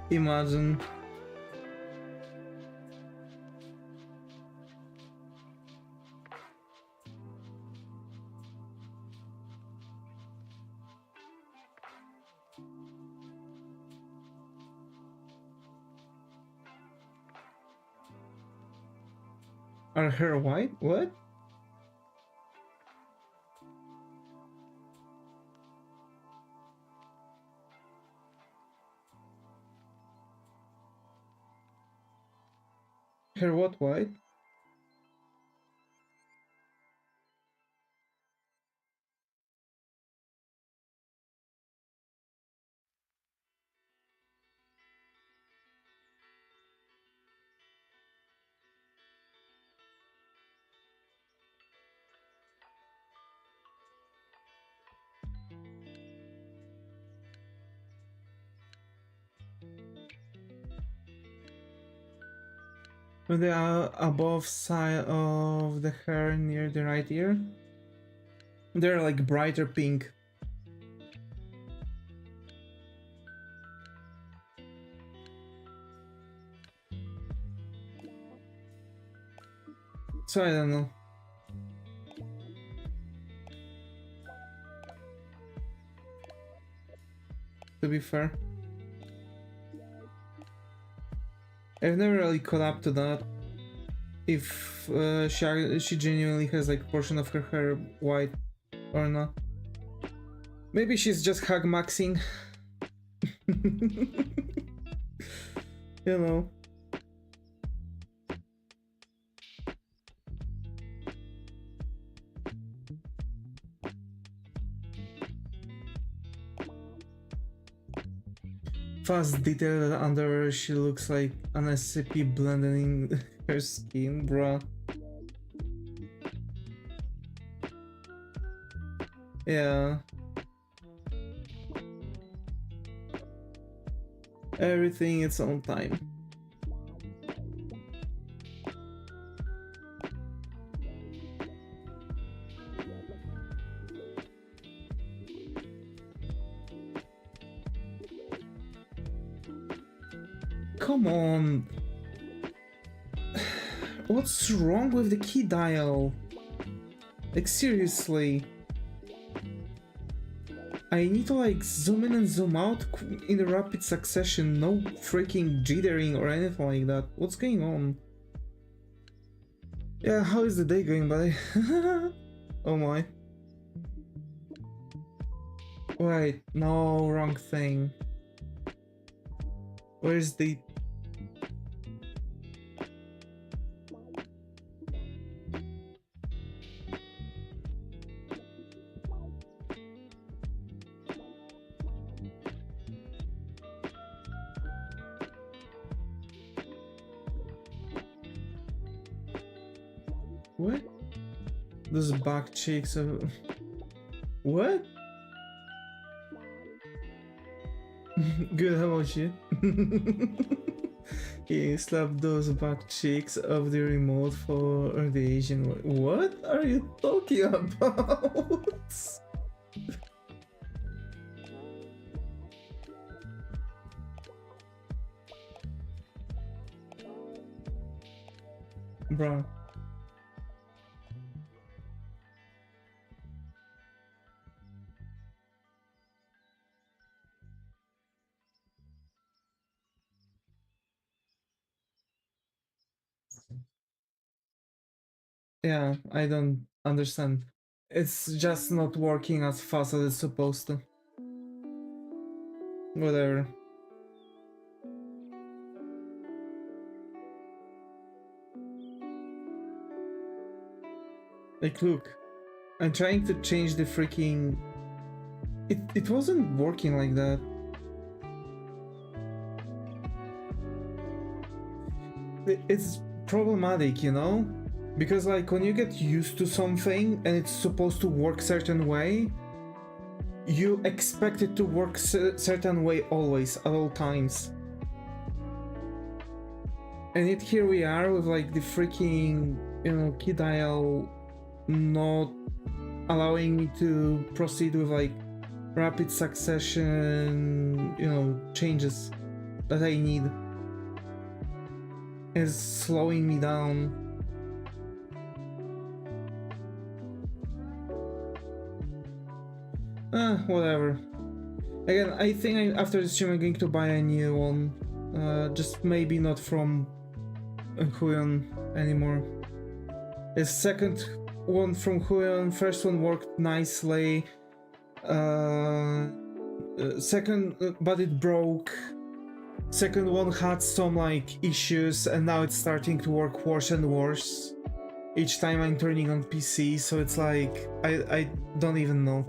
Speaker 1: Imagine. Are her white? What? Her what white? With the above side of the hair near the right ear, they're like brighter pink. So I don't know. To be fair, I've never really caught up to that. If she genuinely has like portion of her hair white or not. Maybe she's just hug maxing. You know. Fast detailed under, she looks like an SCP blending her skin, bruh. Yeah. Everything its own time. Come on. What's wrong with the key dial? Like seriously. I need to like zoom in and zoom out in a rapid succession, no freaking jittering or anything like that. What's going on? Yeah, how is the day going, buddy? Oh my. Wait, no, wrong thing. Where's the... What? Those back cheeks of... What? Good, how about you? He slapped those back cheeks of the remote for the Asian... What are you talking about? Bro. Yeah, I don't understand. It's just not working as fast as it's supposed to. Whatever. Like, look, I'm trying to change the freaking... It wasn't working like that. It's problematic, you know? Because like when you get used to something and it's supposed to work certain way, you expect it to work certain way always, at all times. And yet here we are with like the freaking, you know, key dial not allowing me to proceed with like rapid succession, you know, changes that I need. It's slowing me down. Whatever. Again, I think after this stream I'm going to buy a new one. Just maybe not from Huion anymore. The second one from Huion, first one worked nicely. Second, but it broke. Second one had some like issues, and now it's starting to work worse and worse each time I'm turning on PC. So it's like I don't even know.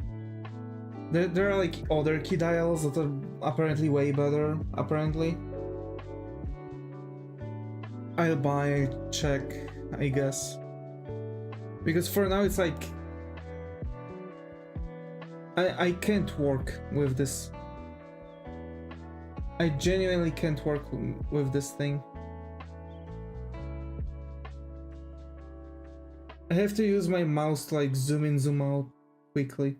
Speaker 1: There are like other key dials that are apparently way better. Apparently, I'll buy, check, I guess. Because for now it's like I can't work with this. I genuinely can't work with this thing. I have to use my mouse to like zoom in, zoom out quickly.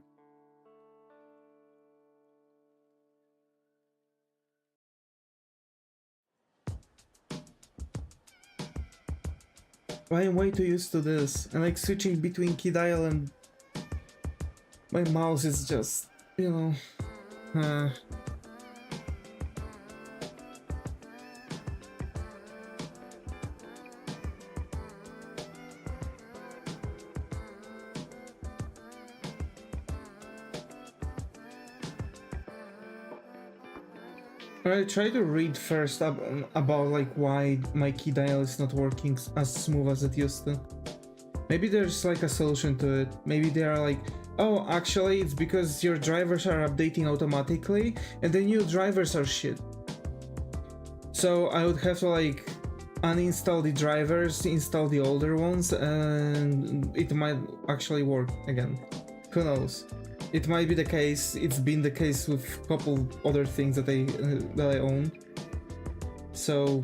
Speaker 1: I'm way too used to this, and like switching between key dial and my mouse is just, you know, I try to read first about like why my key dial is not working as smooth as it used to. Maybe there's like a solution to it. Maybe they are like, oh, actually it's because your drivers are updating automatically and the new drivers are shit. So I would have to like uninstall the drivers, install the older ones, and it might actually work again. Who knows? It might be the case. It's been the case with a couple other things that I own. So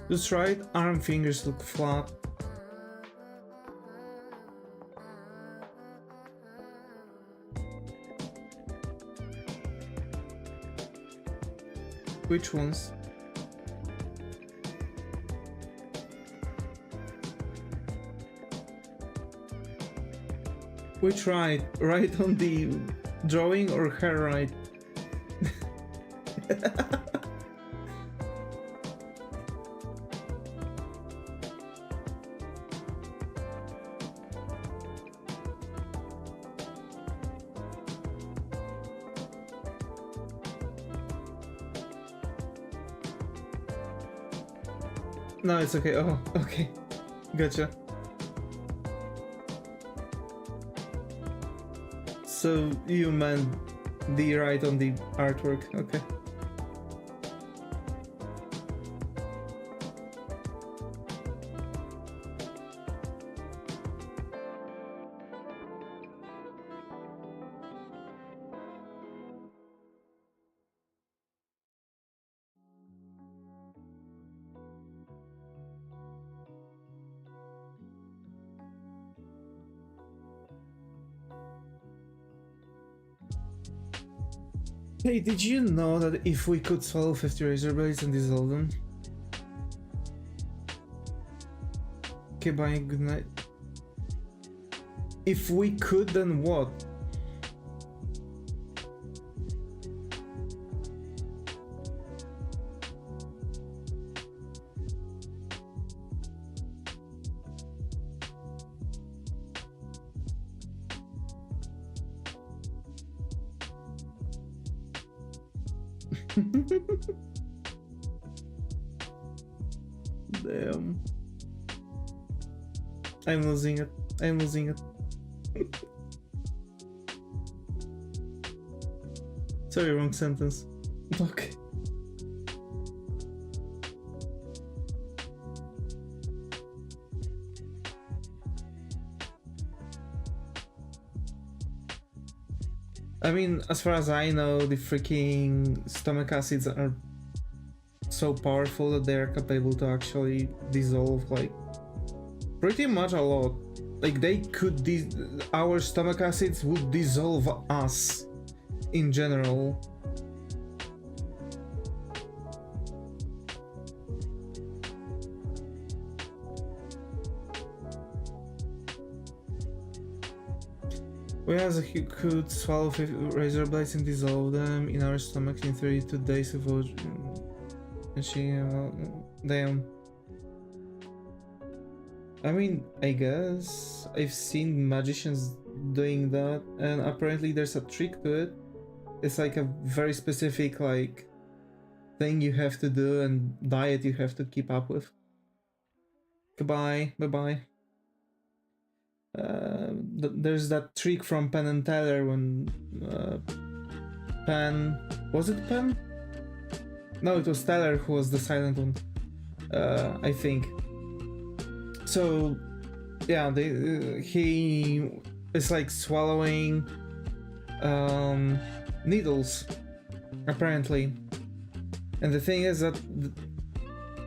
Speaker 1: just right, arm fingers look flat. Which ones? Which right? Right on the drawing or her right? No, it's okay. Oh, okay. Gotcha. So you meant the right on the artwork, okay. Hey, did you know that if we could swallow 50 razor blades and dissolve them? Okay, bye, good night. If we could, then what? Damn. I'm losing it. I'm losing it. Sorry, wrong sentence. Okay. I mean, as far as I know, the freaking stomach acids are so powerful that they are capable to actually dissolve, like, pretty much a lot. Like, they could, our stomach acids would dissolve us in general. Whereas he could swallow razor blades and dissolve them in our stomachs in 32 days without... And she... damn. I mean, I guess I've seen magicians doing that, and apparently there's a trick to it. It's like a very specific, like, thing you have to do and diet you have to keep up with. Goodbye, bye-bye. There's that trick from Penn and Teller when Penn... Was it Penn? No, it was Teller who was the silent one. I think. So, yeah, he is like swallowing needles, apparently. And the thing is that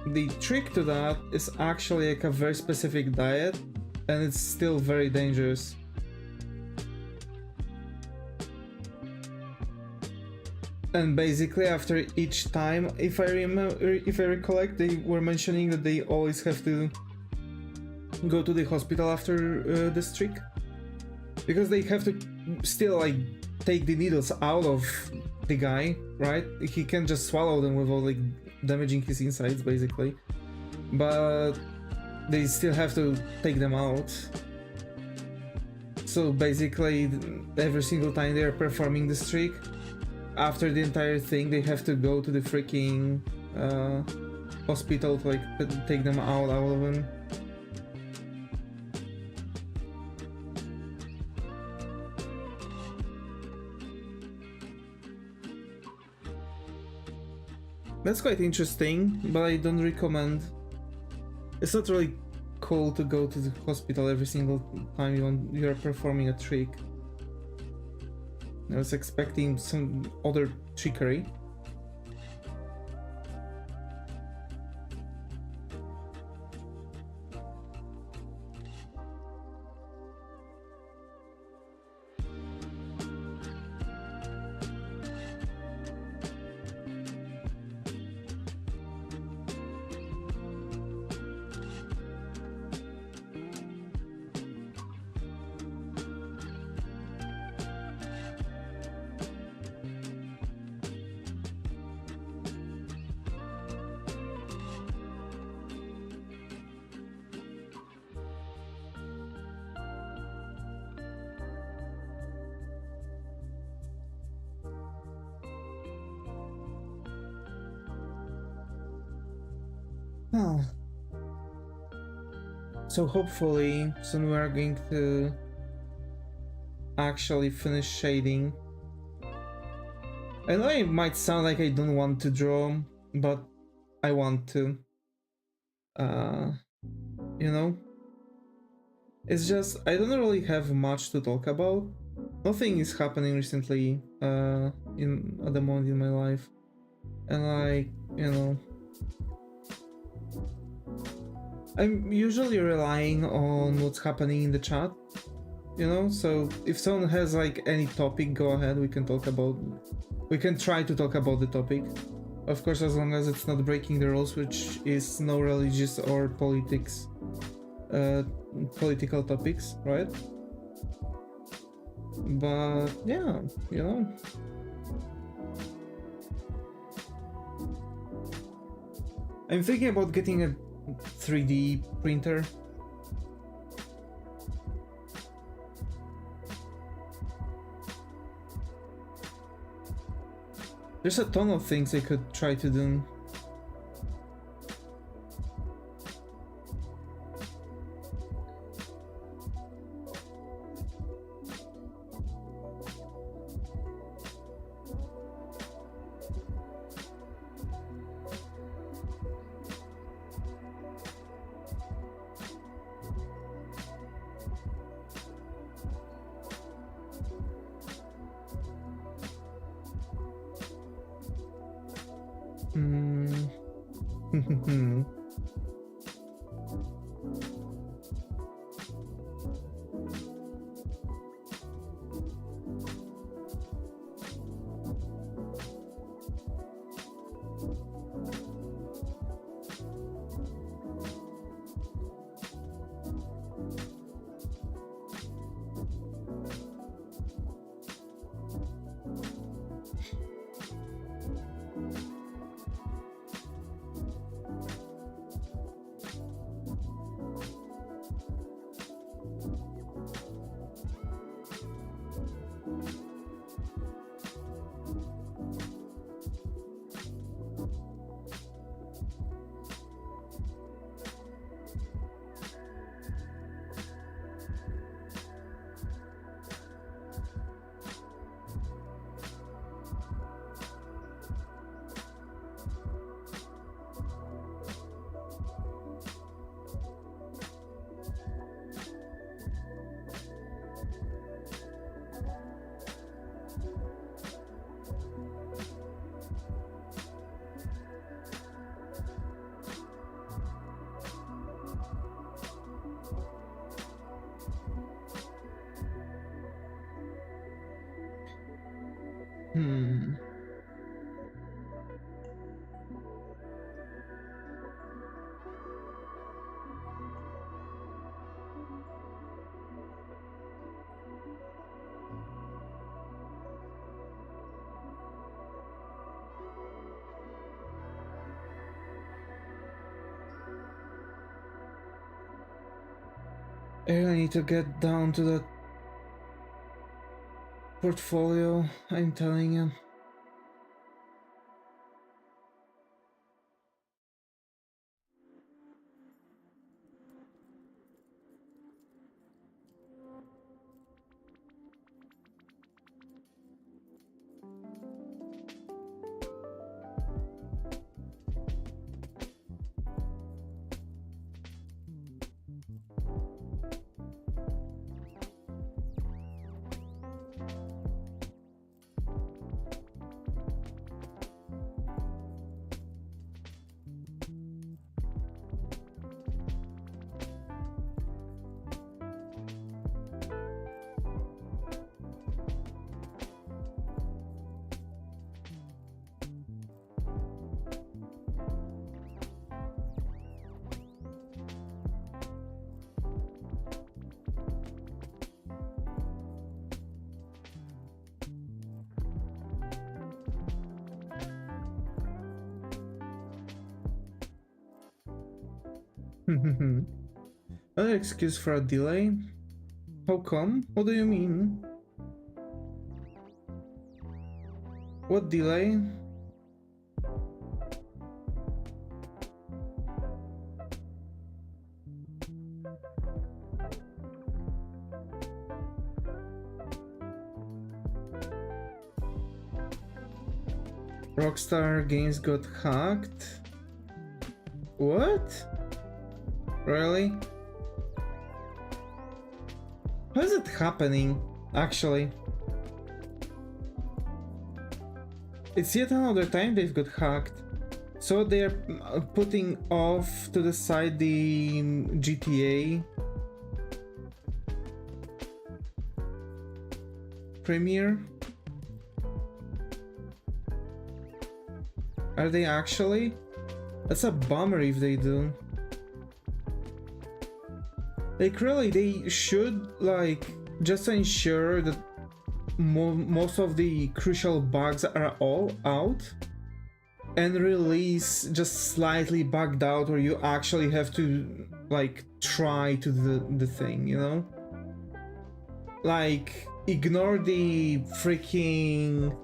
Speaker 1: the trick to that is actually like a very specific diet, and it's still very dangerous. And basically after each time, if I recollect, they were mentioning that they always have to go to the hospital after this trick, because they have to still like take the needles out of the guy, right? He can just swallow them without like damaging his insides, basically, but they still have to take them out. So basically every single time they are performing this trick, after the entire thing they have to go to the freaking hospital to like take them out of him. That's quite interesting, but I don't recommend. It's not really cool to go to the hospital every single time you're performing a trick. I was expecting some other trickery. Oh. So hopefully soon we are going to actually finish shading. I know it might sound like I don't want to draw, but I want to. You know? It's just, I don't really have much to talk about. Nothing is happening recently at the moment in my life. And like, you know, I'm usually relying on what's happening in the chat you know? So if someone has like any topic, go ahead, we can try to talk about the topic. Of course, as long as it's not breaking the rules, which is no religious or political topics, right? But yeah, you know. I'm thinking about getting a 3D printer. There's a ton of things I could try to do. I need to get down to that portfolio, I'm telling you. Another excuse for a delay? How come? What do you mean? What delay? Rockstar Games got hacked? What? Really? How is it happening, actually? It's yet another time they've got hacked. So they're putting off to the side the GTA. Premiere? Are they actually? That's a bummer if they do. Like really, they should like just ensure that most of the crucial bugs are all out and release just slightly bugged out where you actually have to like try to the thing, you know? Like ignore the freaking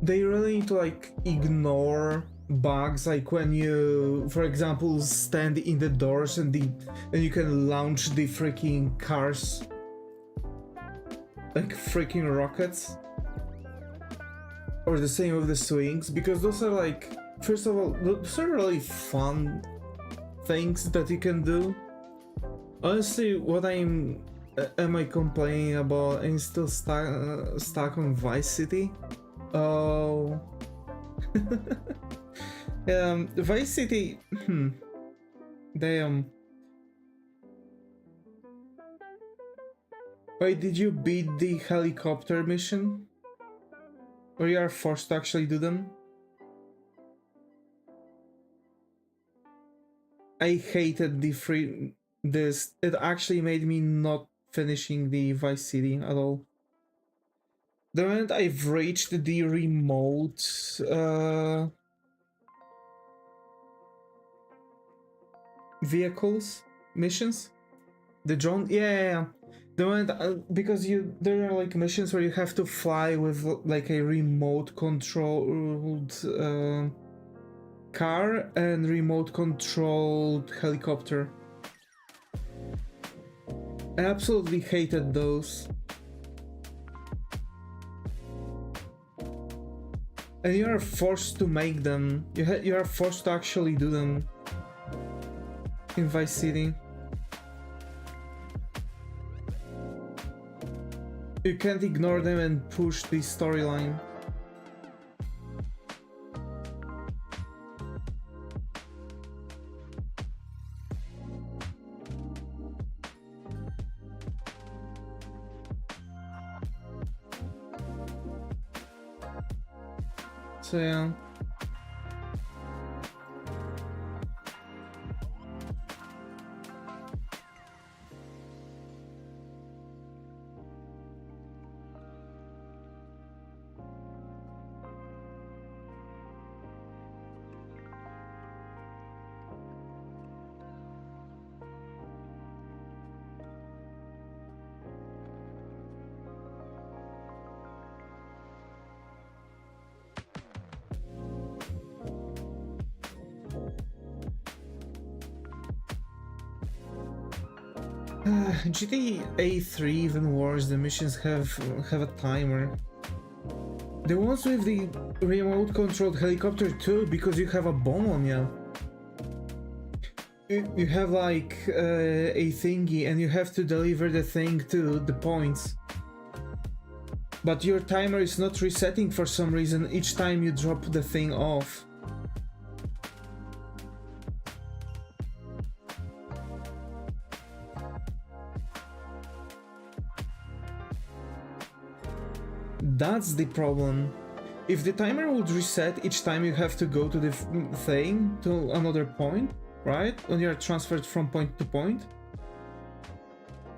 Speaker 1: they really need to like ignore bugs like when you, for example, stand in the doors and you can launch the freaking cars like freaking rockets, or the same with the swings, because those are like, first of all, those are really fun things that you can do. Honestly, what am I complaining about? I'm still stuck on Vice City. Oh. Vice City. Damn. Wait, did you beat the helicopter mission? Or you are forced to actually do them? I hated this. It actually made me not finishing the Vice City at all. The moment I've reached the remote vehicles missions, the drone, yeah. The moment because there are like missions where you have to fly with like a remote controlled car and remote controlled helicopter. I absolutely hated those. And you are forced to make them. You are forced to actually do them in Vice City. You can't ignore them and push the storyline. So yeah. GTA 3 even worse, the missions have a timer. The ones with the remote controlled helicopter too, because you have a bomb on you. You have like a thingy and you have to deliver the thing to the points. But your timer is not resetting for some reason each time you drop the thing off. That's the problem. If the timer would reset each time you have to go to the thing, to another point, right? When you're transferred from point to point,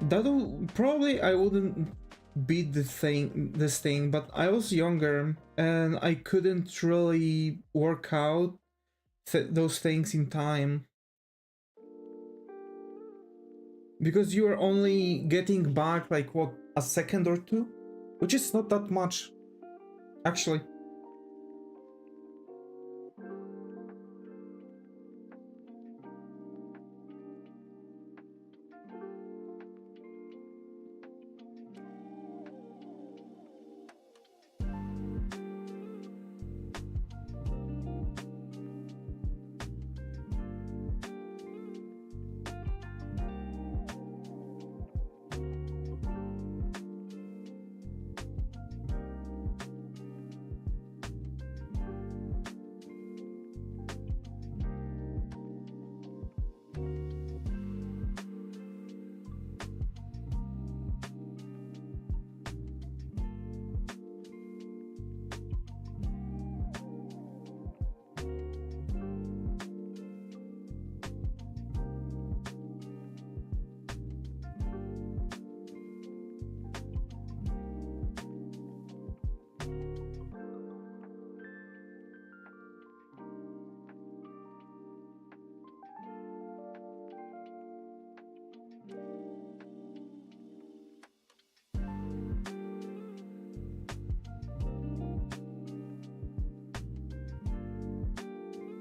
Speaker 1: that'll probably, I wouldn't beat this thing, but I was younger and I couldn't really work out those things in time. Because you are only getting back like what, a second or two? Which is not that much, actually.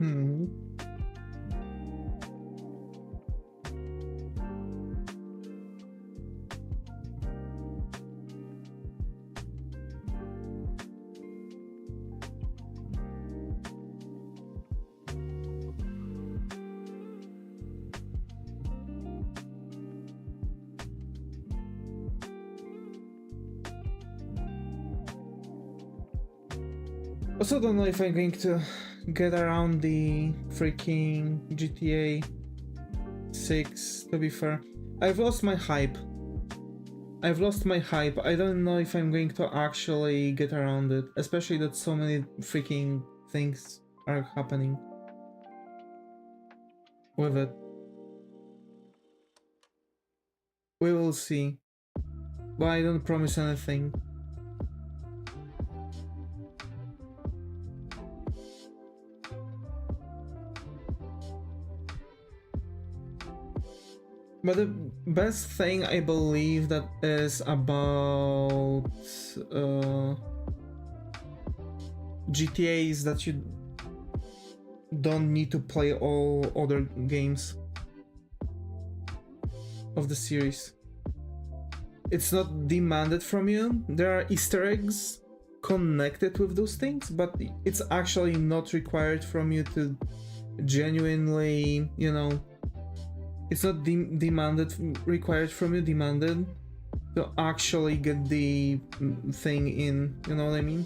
Speaker 1: Hmm. Also don't know if I'm going to get around the freaking GTA 6, to be fair. I've lost my hype. I don't know if I'm going to actually get around it, especially that so many freaking things are happening with it. We will see. But I don't promise anything. But the best thing I believe that is about GTA is that you don't need to play all other games of the series. It's not demanded from you. There are Easter eggs connected with those things, but it's actually not required from you to genuinely, you know, it's not required from you, demanded to actually get the thing in, you know what I mean?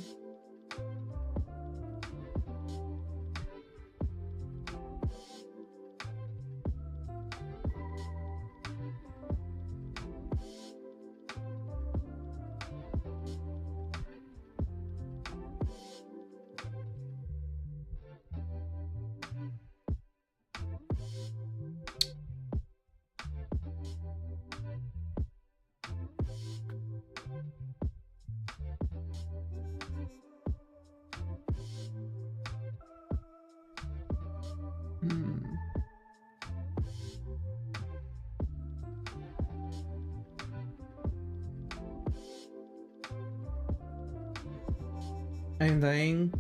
Speaker 1: I'm dying.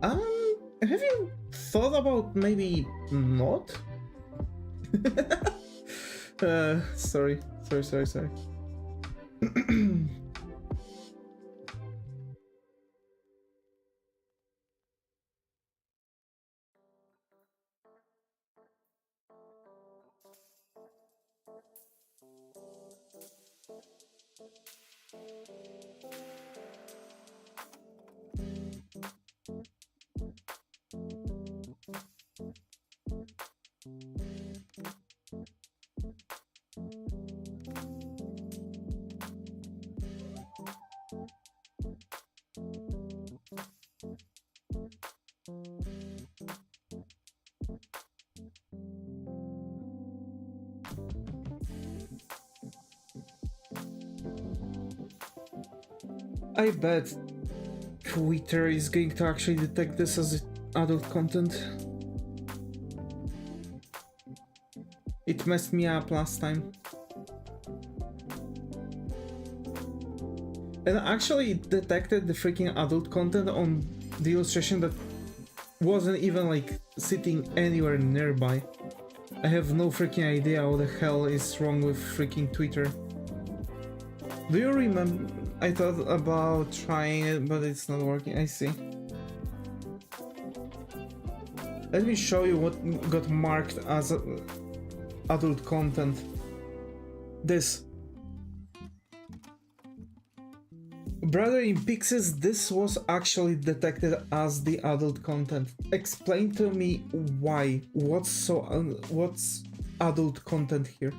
Speaker 1: Have you thought about maybe not? Sorry. I bet Twitter is going to actually detect this as adult content. It messed me up last time. And actually it detected the freaking adult content on the illustration that wasn't even like sitting anywhere nearby. I have no freaking idea what the hell is wrong with freaking Twitter. Do you remember? I thought about trying it, but it's not working. I see. Let me show you what got marked as adult content. This. Brother, in Pixis, this was actually detected as the adult content. Explain to me why. What's adult content here?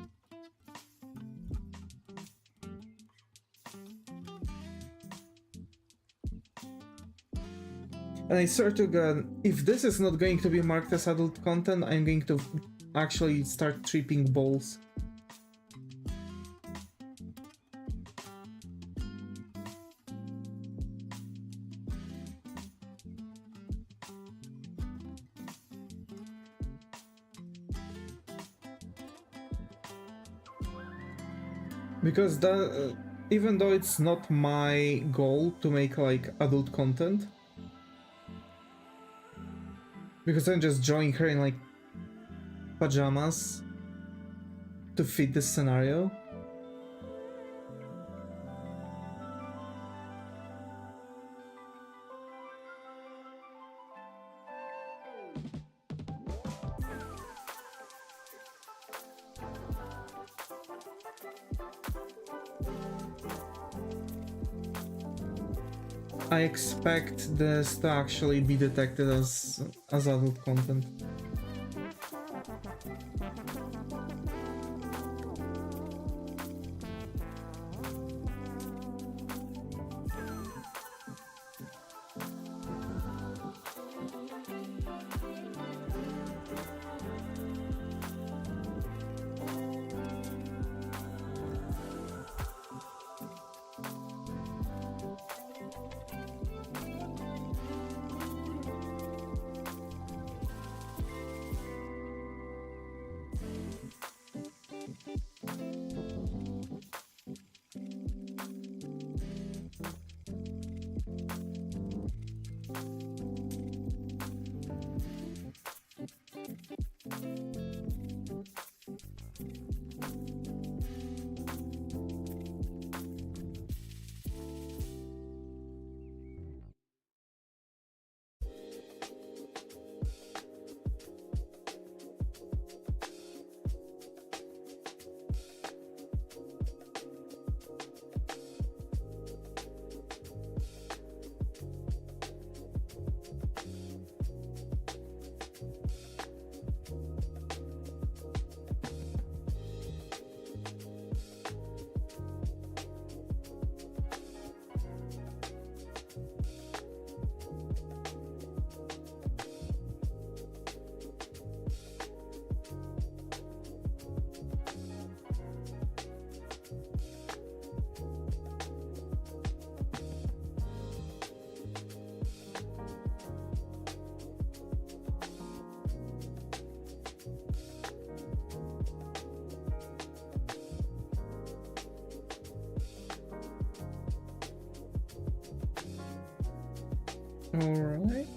Speaker 1: And I swear to God, if this is not going to be marked as adult content, I'm going to actually start tripping balls. Because even though it's not my goal to make like adult content, Because I'm just drawing her in like pajamas to fit this scenario. I expect this to actually be detected as adult content. Alright.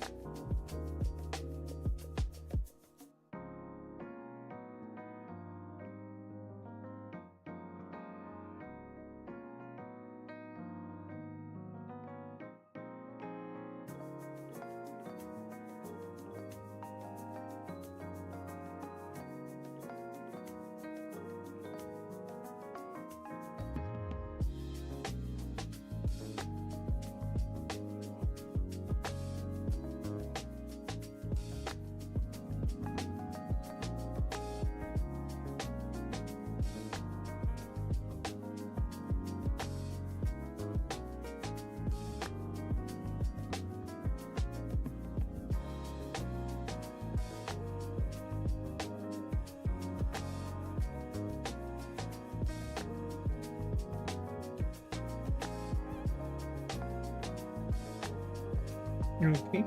Speaker 1: Okay.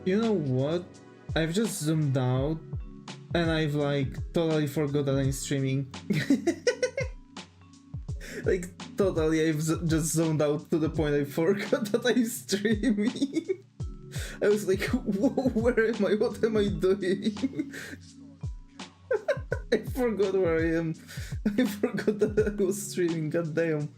Speaker 1: You know what? I've just zoomed out and I've like totally forgot that I'm streaming. Like totally, I've just zoned out to the point I forgot that I'm streaming. I was like, whoa, where am I? What am I doing? I forgot where I am. I forgot that I was streaming, goddamn.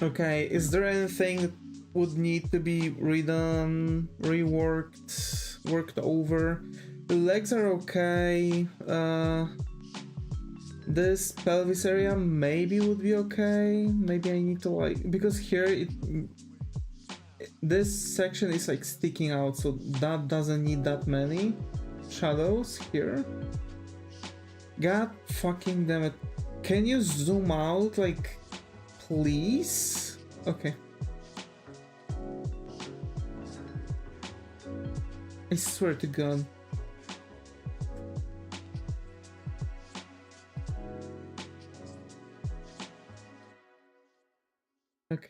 Speaker 1: Okay, is there anything that would need to be redone, reworked, worked over? The legs are okay. This pelvis area maybe would be okay. Maybe I need to like, because here this section is like sticking out, so that doesn't need that many shadows here. God fucking damn it. Can you zoom out, like, please? Okay. I swear to God. Okay.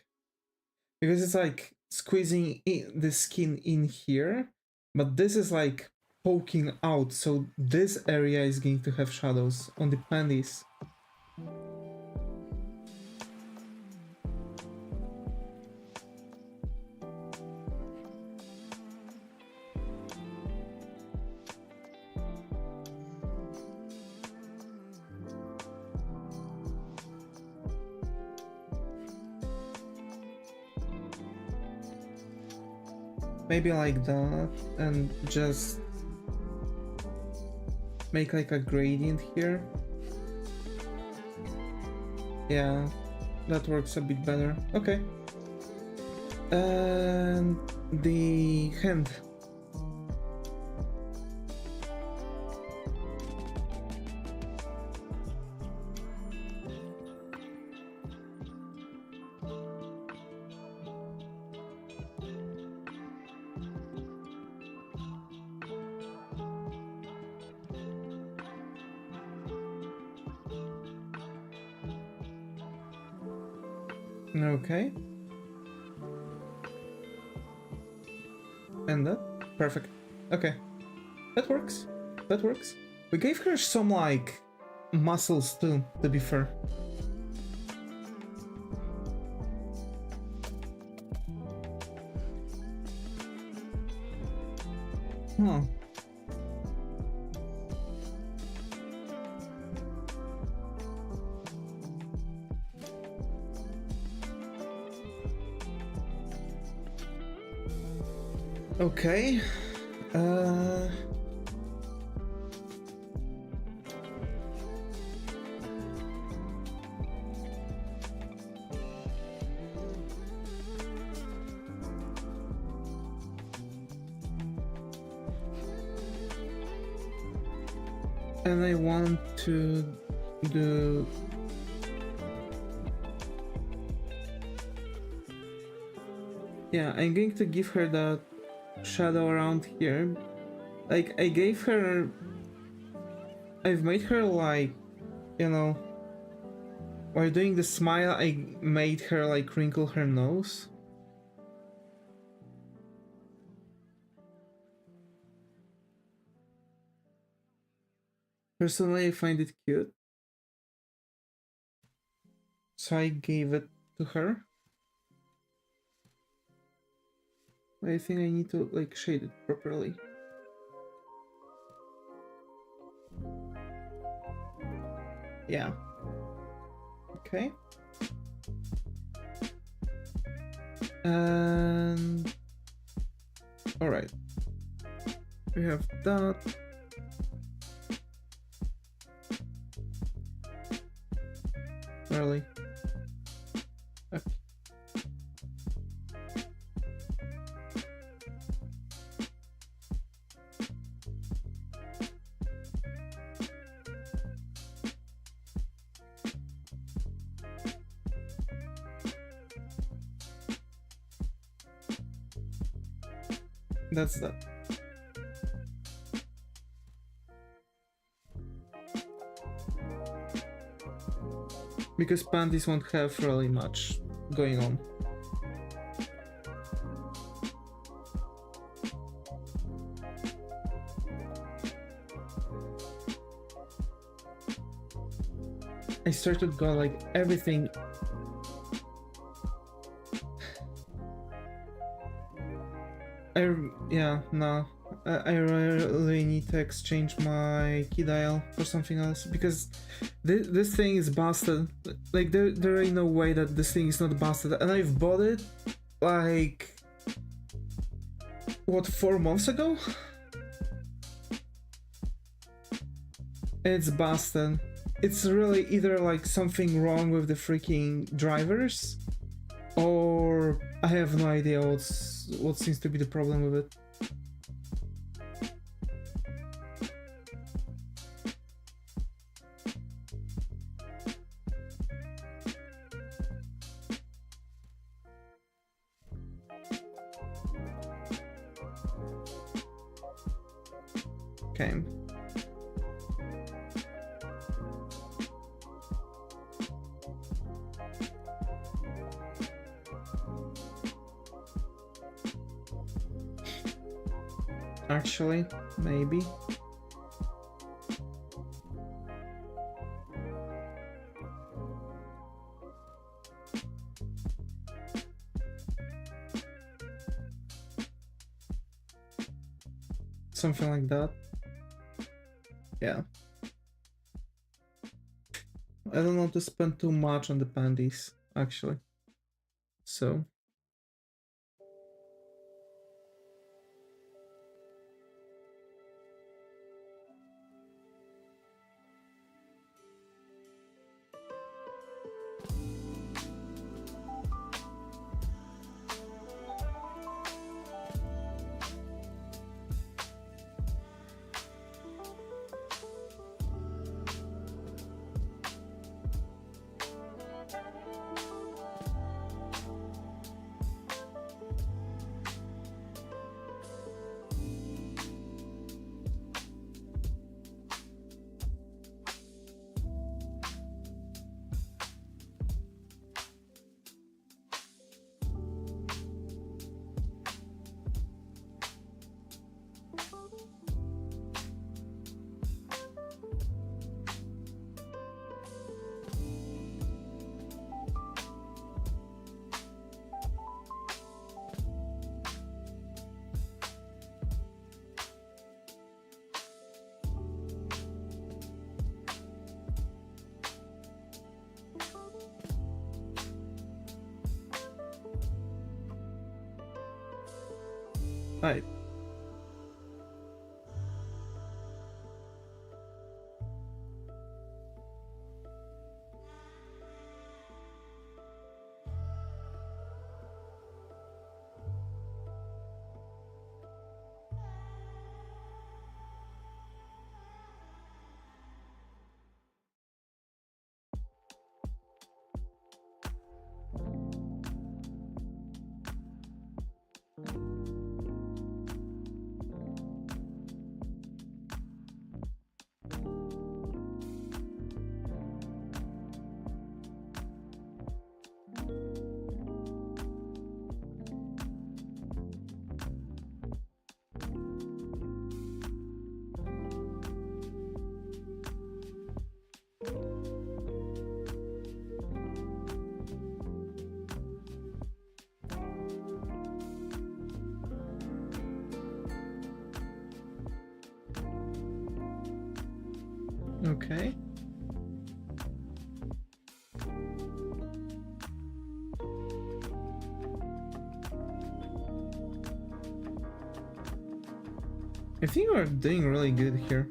Speaker 1: Because it's like squeezing the skin in here, but this is like poking out, so this area is going to have shadows on the panties. Maybe like that, and just make like a gradient here. Yeah, that works a bit better. Okay. And the hand. Okay. And that? Perfect. Okay. That works. That works. We gave her some, like, muscles too, to be fair. Huh. Okay. And I want to do... Yeah, I'm going to give her that shadow around here. Like, I gave her... I've made her like, you know, while doing the smile, I made her like wrinkle her nose. Personally, I find it cute, so I gave it to her. I think I need to like shade it properly. Yeah. Okay. And all right, we have that. Really? Okay. That's that. Because panties won't have really much going on. I started go like everything. Yeah, no. I really need to exchange my key dial for something else because this thing is busted. Like there ain't no way that this thing is not busted, and I've bought it like what, 4 months ago? It's busted. It's really either like something wrong with the freaking drivers, or I have no idea what seems to be the problem with it. Okay. Actually, maybe. Something like that. Yeah. I don't want to spend too much on the panties, actually. So. Right. Okay. I think we're doing really good here.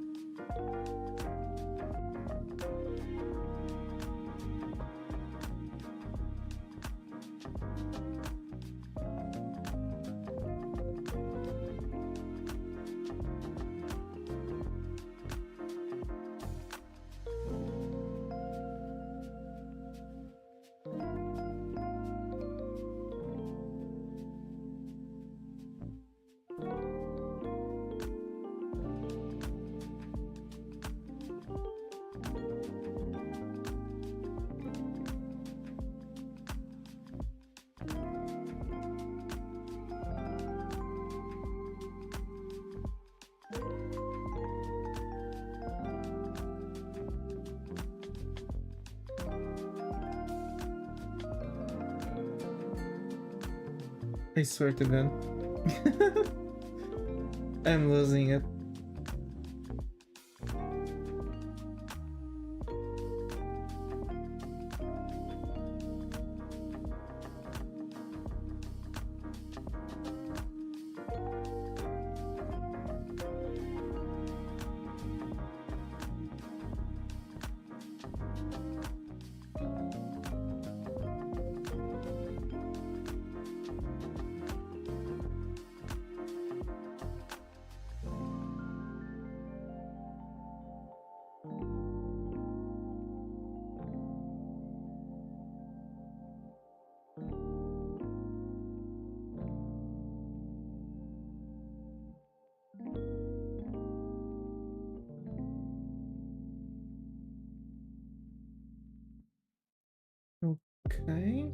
Speaker 1: I swear to God. I'm losing it. Okay.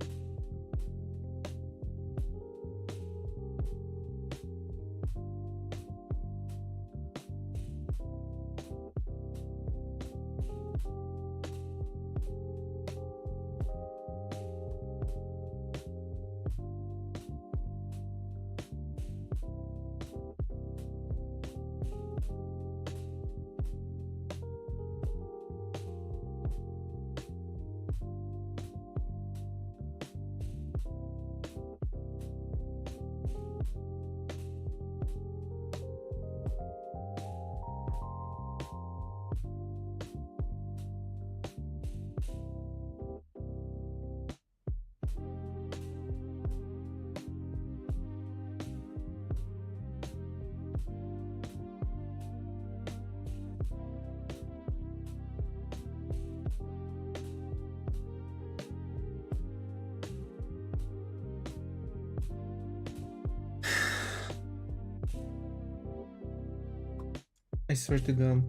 Speaker 1: I swear to God.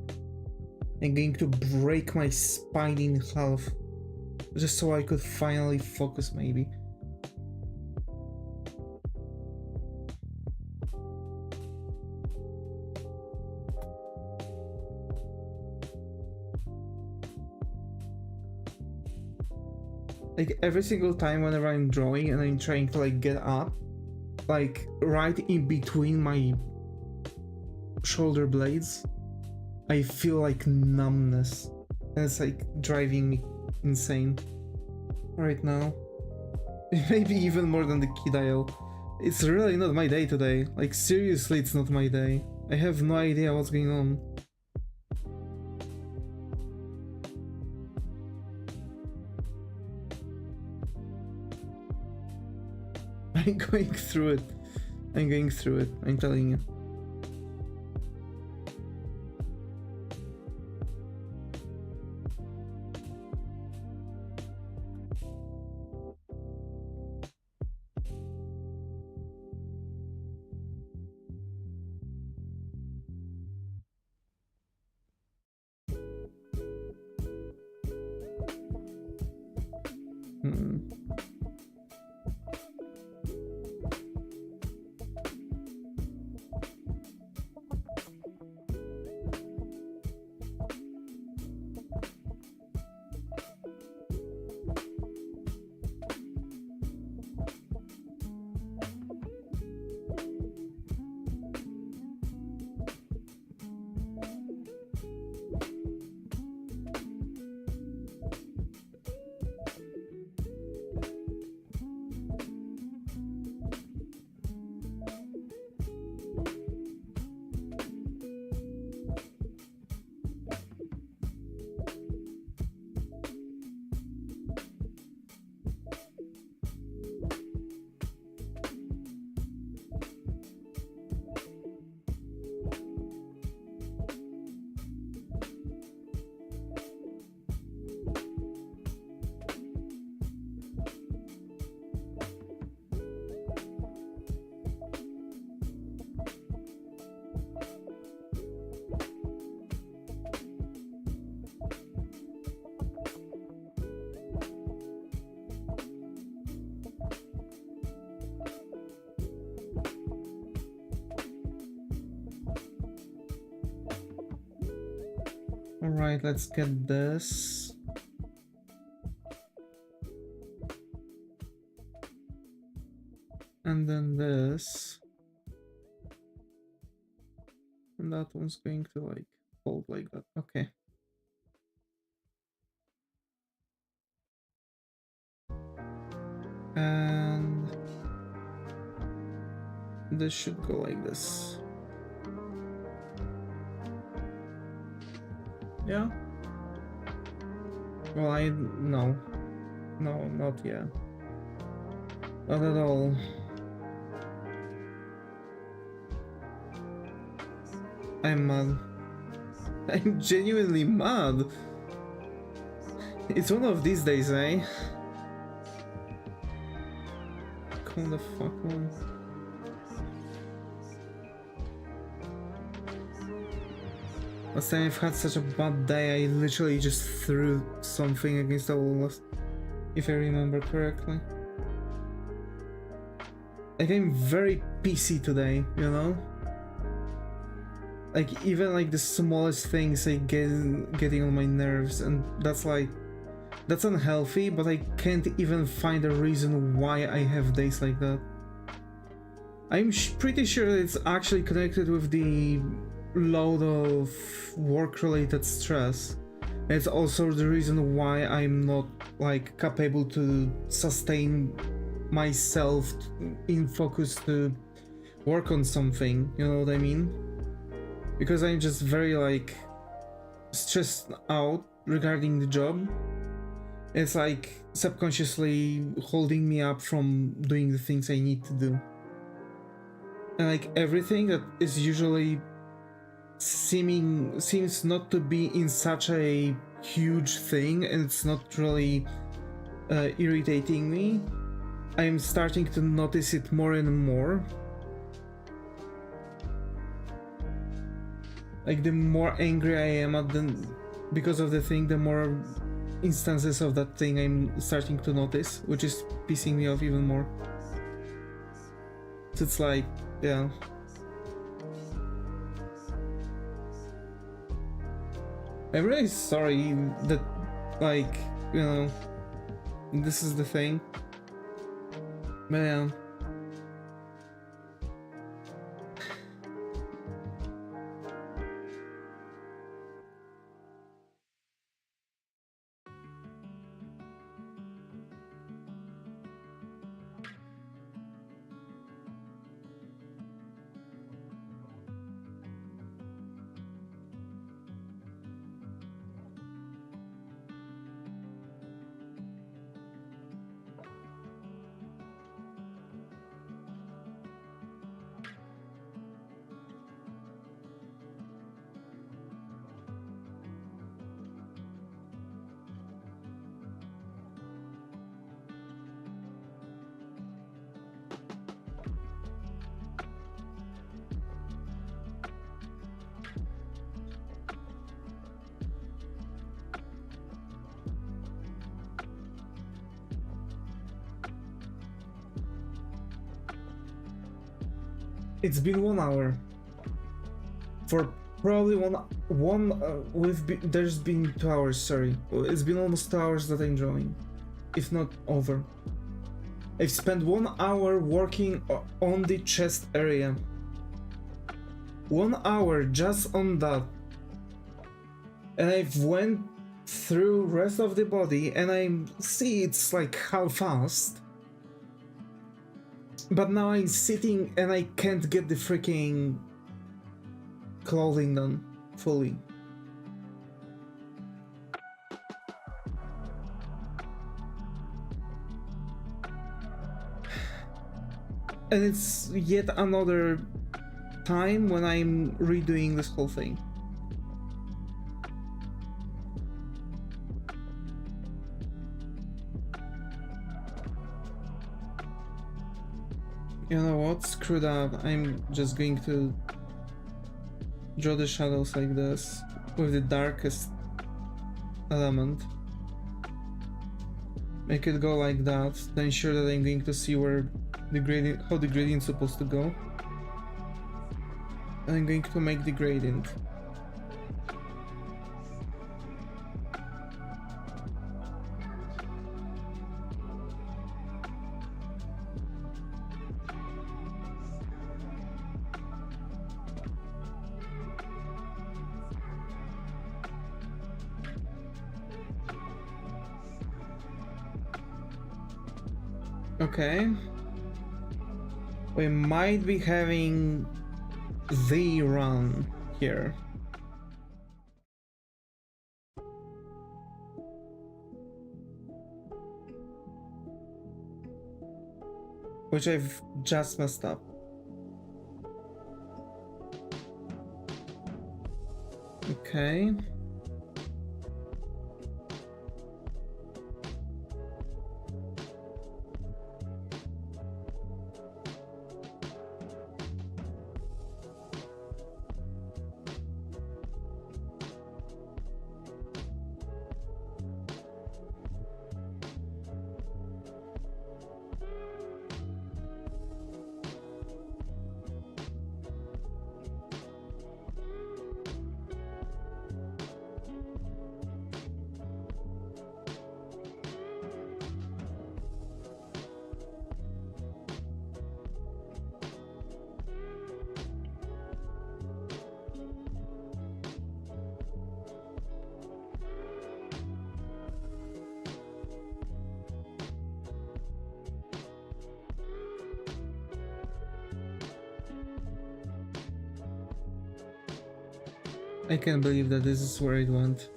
Speaker 1: I'm going to break my spine in half. Just so I could finally focus, maybe. Like every single time whenever I'm drawing and I'm trying to like get up, like right in between my shoulder blades, I feel like numbness, and it's like driving me insane right now. Maybe even more than the key dial. It's really not my day today. Like seriously, it's not my day. I have no idea what's going on. I'm going through it. I'm going through it, I'm telling you. Alright, let's get this. And then this. And that one's going to like hold like that. Okay. And this should go like this. Yeah. Well, no, not yet. Not at all. I'm mad. I'm genuinely mad. It's one of these days, eh? Come the fuck on. Last time I've had such a bad day, I literally just threw something against the wall, if I remember correctly. Like, I'm very PC today, you know? Like, even like the smallest things I getting on my nerves, and that's like, that's unhealthy, but I can't even find a reason why I have days like that. I'm pretty sure it's actually connected with the load of work-related stress. It's also the reason why I'm not like capable to sustain myself in focus to work on something, you know what I mean? Because I'm just very like stressed out regarding the job. It's like subconsciously holding me up from doing the things I need to do. And like everything that is usually seems not to be in such a huge thing, and it's not really irritating me, I'm starting to notice it more and more. Like the more angry I am at because of the thing, the more instances of that thing I'm starting to notice, which is pissing me off even more. So it's like, yeah. I'm really sorry that, like, you know, this is the thing. But yeah. It's been 1 hour. For probably there's been 2 hours, sorry. It's been almost 2 hours that I'm drawing, if not over. I've spent 1 hour working on the chest area. 1 hour just on that. And I've went through rest of the body, and I see it's like half-assed. But now I'm sitting and I can't get the freaking clothing done fully. And it's yet another time when I'm redoing this whole thing. You know what? Screw that. I'm just going to draw the shadows like this with the darkest element. Make it go like that, then ensure that I'm going to see where the gradient, how the gradient's supposed to go. And I'm going to make the gradient. Okay. We might be having the run here. Which I've just messed up. Okay. I can't believe that this is where it went.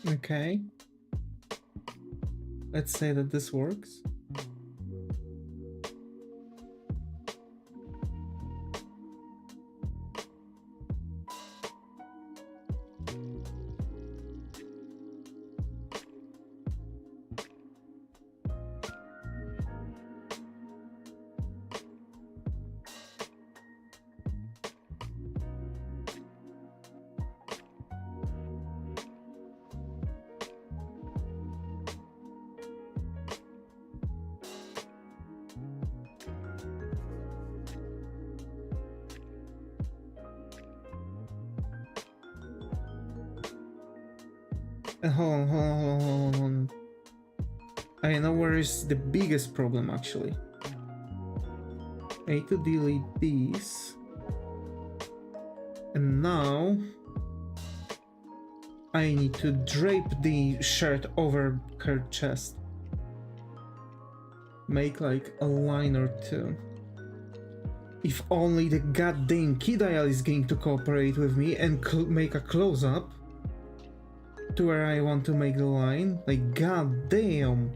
Speaker 1: Okay. Let's say that this works. Hold on. I know where is the biggest problem actually. I need to delete these. And now I need to drape the shirt over her chest. Make like a line or two. If only the goddamn key dial is going to cooperate with me and make a close-up to where I want to make the line. Like, goddamn.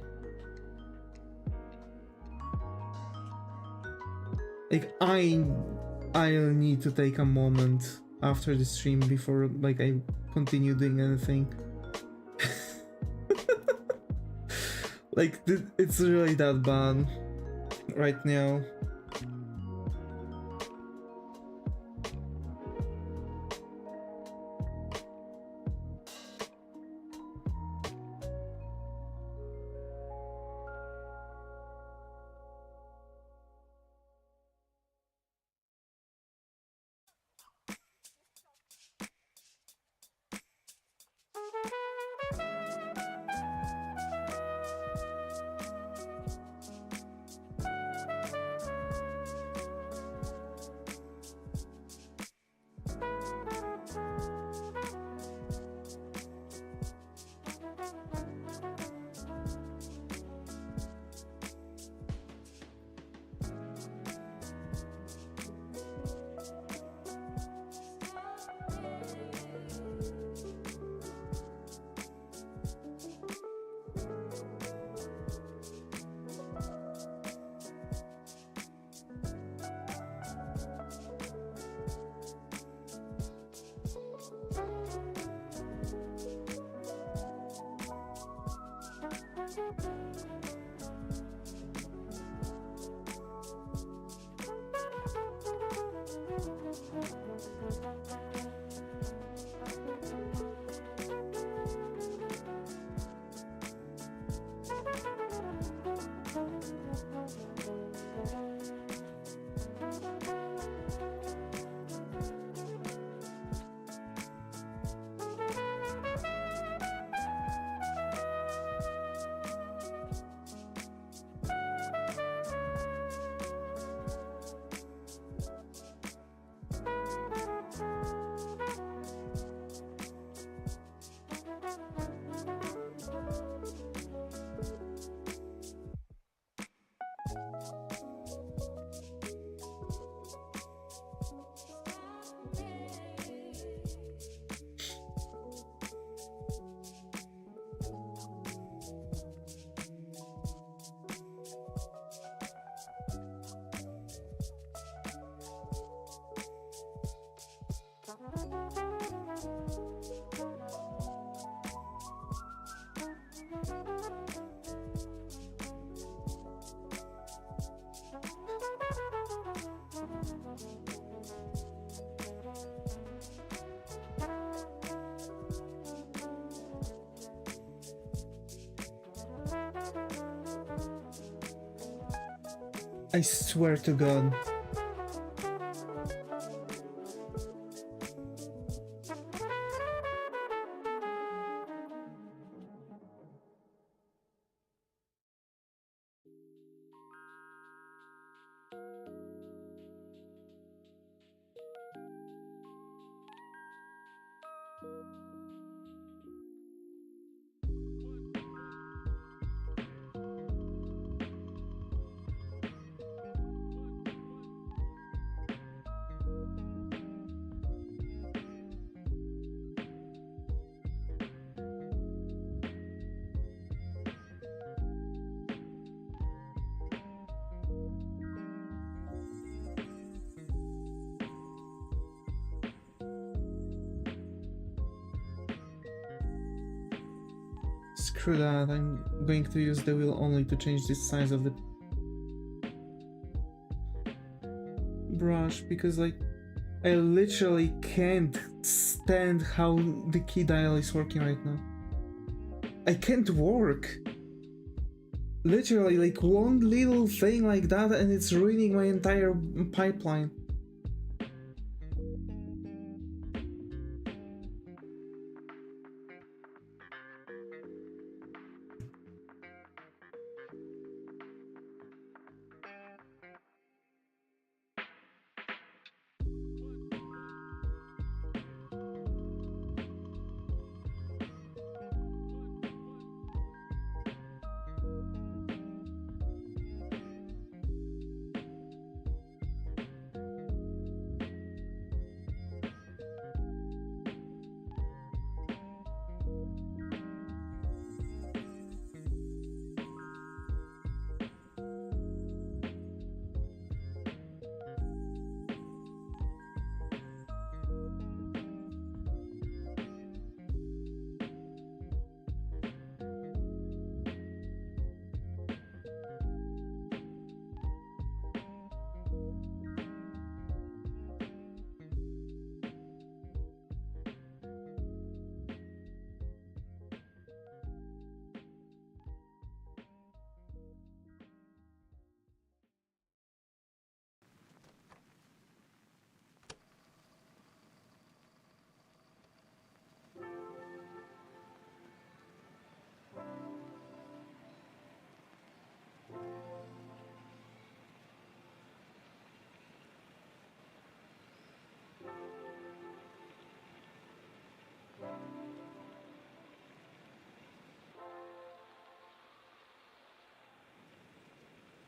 Speaker 1: Like, I'll need to take a moment after the stream before like I continue doing anything. Like, it's really that bad right now. I swear to God. Screw that, I'm going to use the wheel only to change the size of the brush, because like I literally can't stand how the key dial is working right now. I can't work. Literally, like one little thing like that and it's ruining my entire pipeline.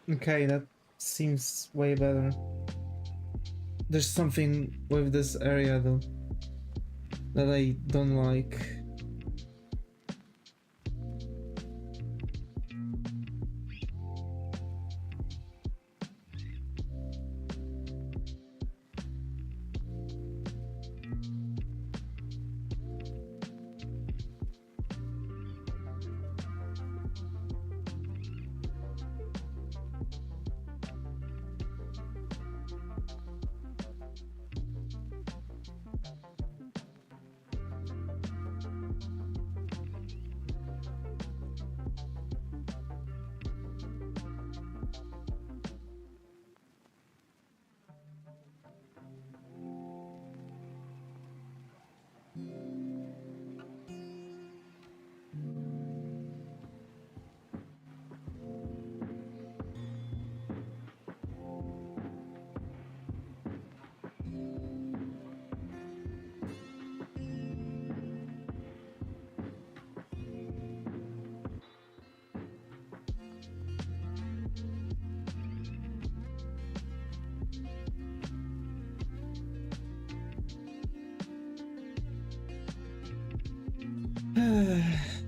Speaker 1: Okay, that seems way better. There's something with this area though that I don't like.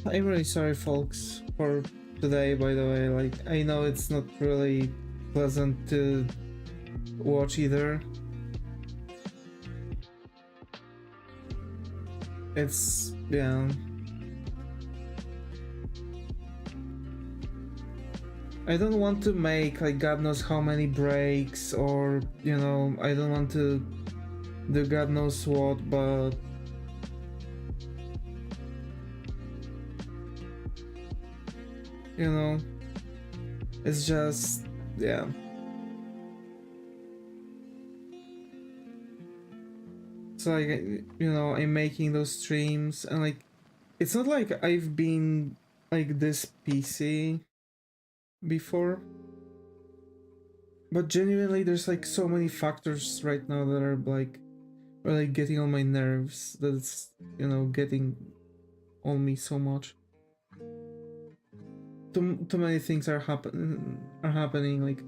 Speaker 1: I'm really sorry folks for today, by the way. Like, I know it's not really pleasant to watch either. It's, yeah. I don't want to make like God knows how many breaks, or, you know, I don't want to do God knows what, but you know, it's just, yeah. like, you know, I'm making those streams and like, it's not like I've been like this PC before, but genuinely there's like so many factors right now that are like getting on my nerves, that's, you know, getting on me so much. Too many things are happening, like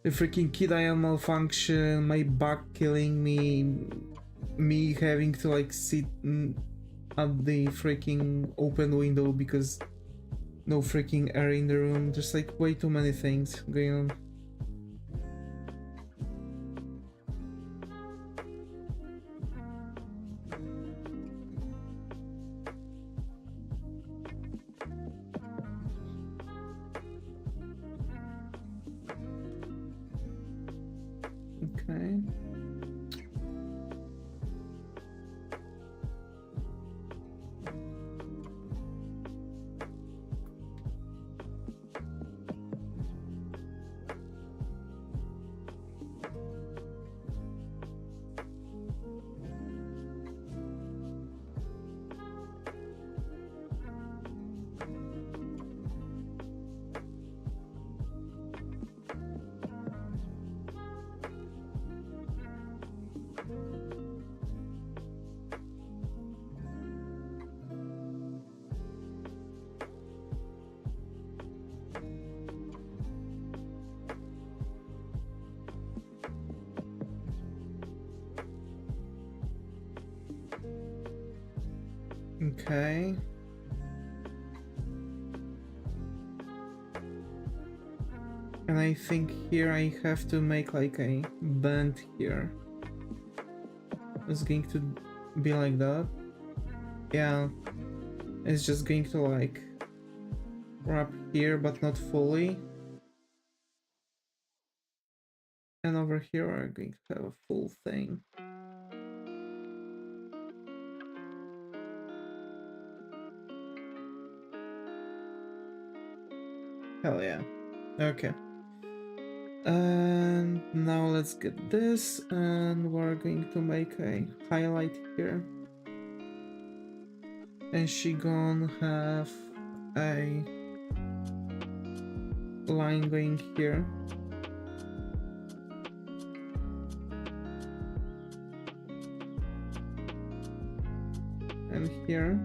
Speaker 1: the freaking kid I am malfunction, my back killing me having to like sit at the freaking open window because no freaking air in the room. There's like way too many things going on. Okay. Okay. And I think here I have to make like a bend here. It's going to be like that. Yeah. It's just going to like wrap here but not fully. And over here we're going to have a full thing. Hell yeah. Okay. And now let's get this, and we're going to make a highlight here. And she gonna have a line going here. And here.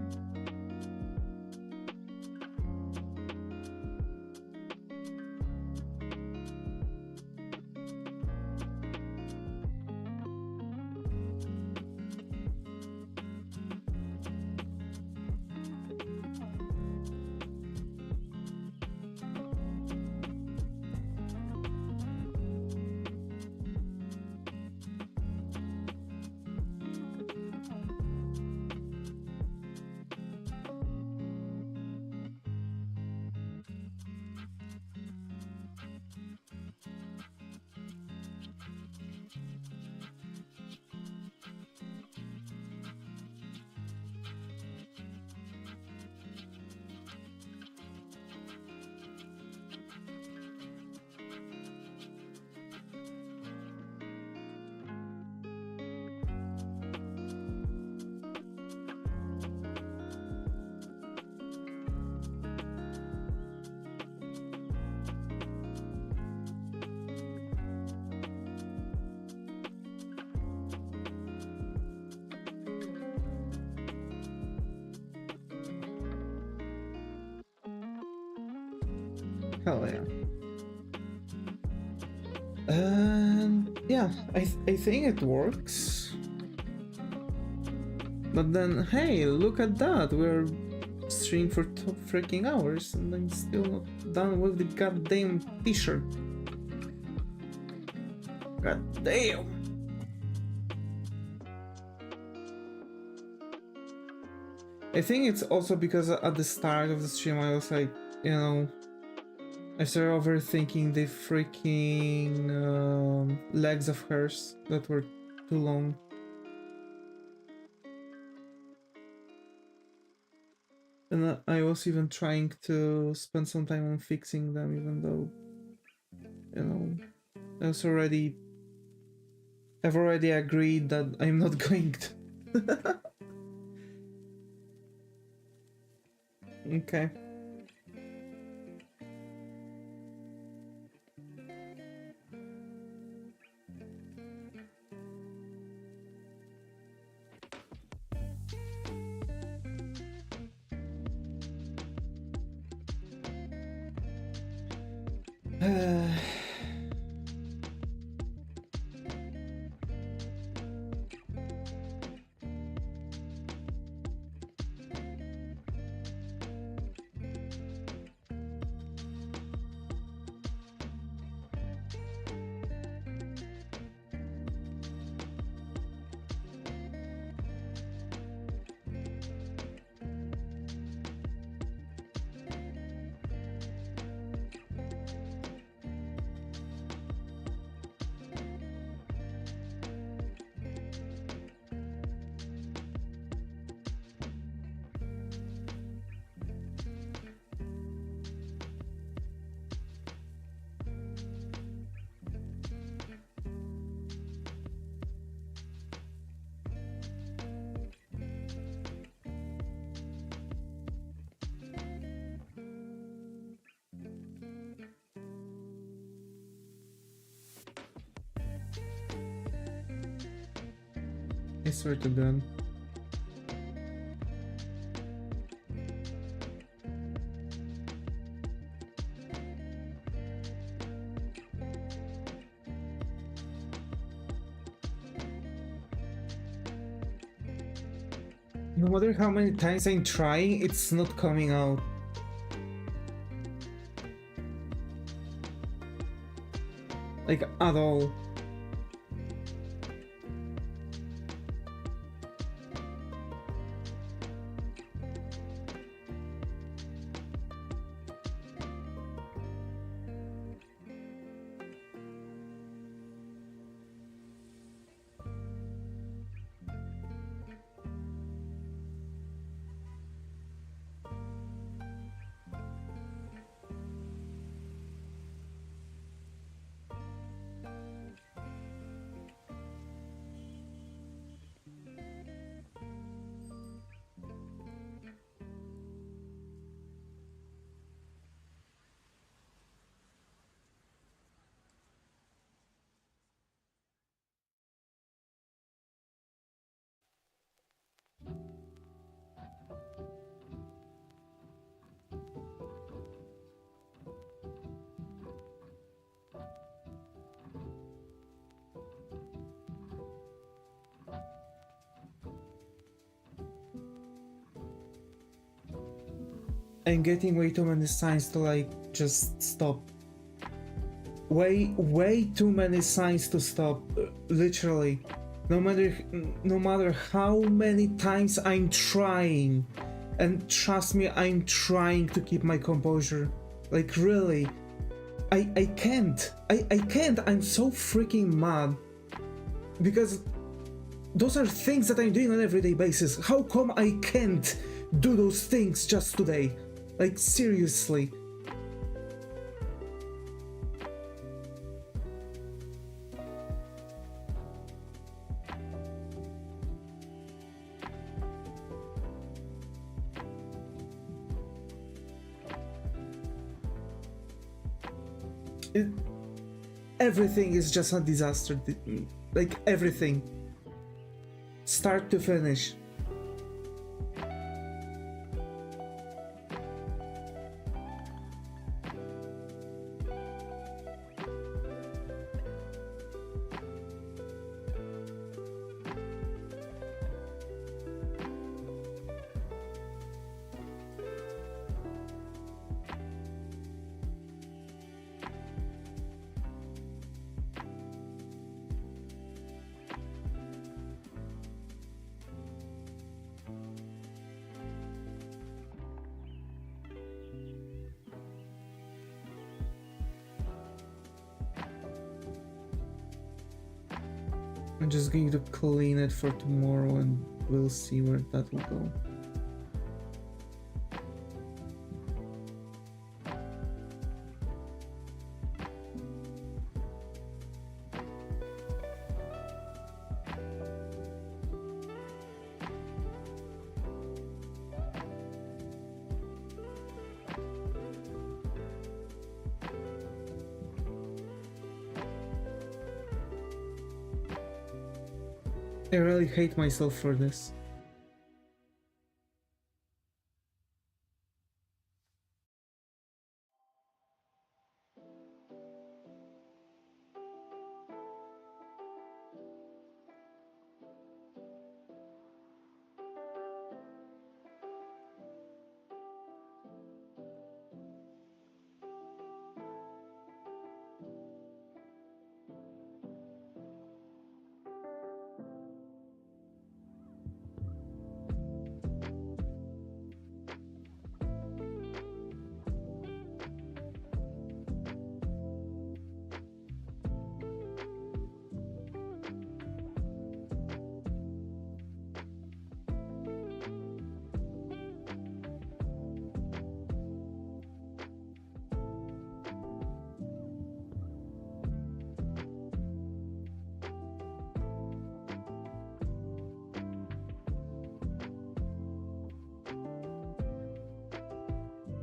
Speaker 1: Hell yeah. And yeah, I think it works. But then, hey, look at that! We're streaming for 2 freaking hours and I'm still not done with the goddamn t-shirt. God damn! I think it's also because at the start of the stream I was like, you know, I started overthinking the freaking legs of hers that were too long. And I was even trying to spend some time on fixing them, even though, you know, I've already agreed that I'm not going Okay. I swear to God. No matter how many times I'm trying, it's not coming out. Like, at all. I'm getting way too many signs to like just stop. Way too many signs to stop. Literally. No matter how many times I'm trying. And trust me, I'm trying to keep my composure. Like really. I can't. I can't. I'm so freaking mad. Because those are things that I'm doing on an everyday basis. How come I can't do those things just today? Like, seriously. Everything is just a disaster. Like, everything. Start to finish. I'm just going to clean it for tomorrow and we'll see where that will go. I really hate myself for this.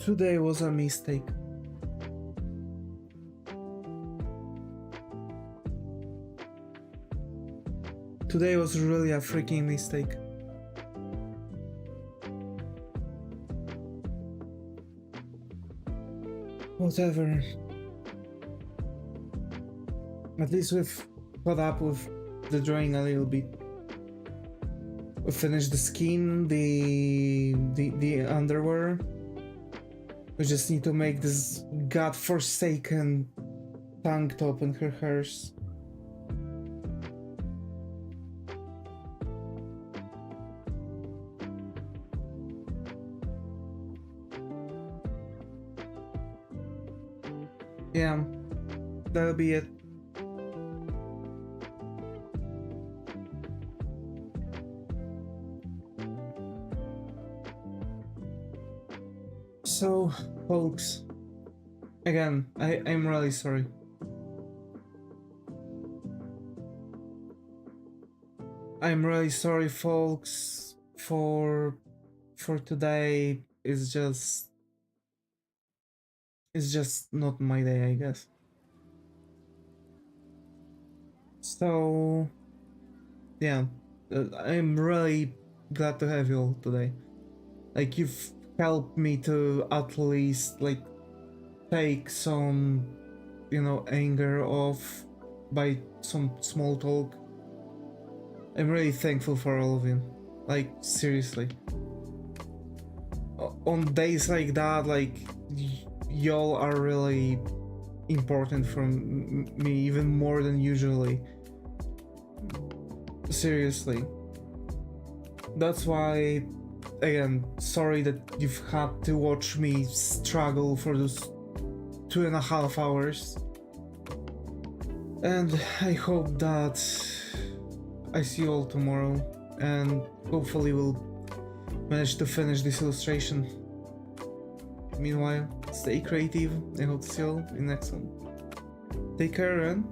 Speaker 1: Today was a mistake. Today was really a freaking mistake. Whatever. At least we've caught up with the drawing a little bit. We finished the skin, the underwear. We just need to make this godforsaken tank top and her hairs. Yeah, that'll be it. So, folks, again, I'm really sorry. I'm really sorry, folks, for today. It's just not my day, I guess. So, yeah, I'm really glad to have you all today. Like, you've helped me to at least, like, take some, you know, anger off by some small talk. I'm really thankful for all of you. Like, seriously. On days like that, like, y'all are really important for me, even more than usually. Seriously. That's why, again, sorry that you've had to watch me struggle for those 2.5 hours. And I hope that I see you all tomorrow, and hopefully we'll manage to finish this illustration. Meanwhile, stay creative. I hope to see you all in the next one. Take care and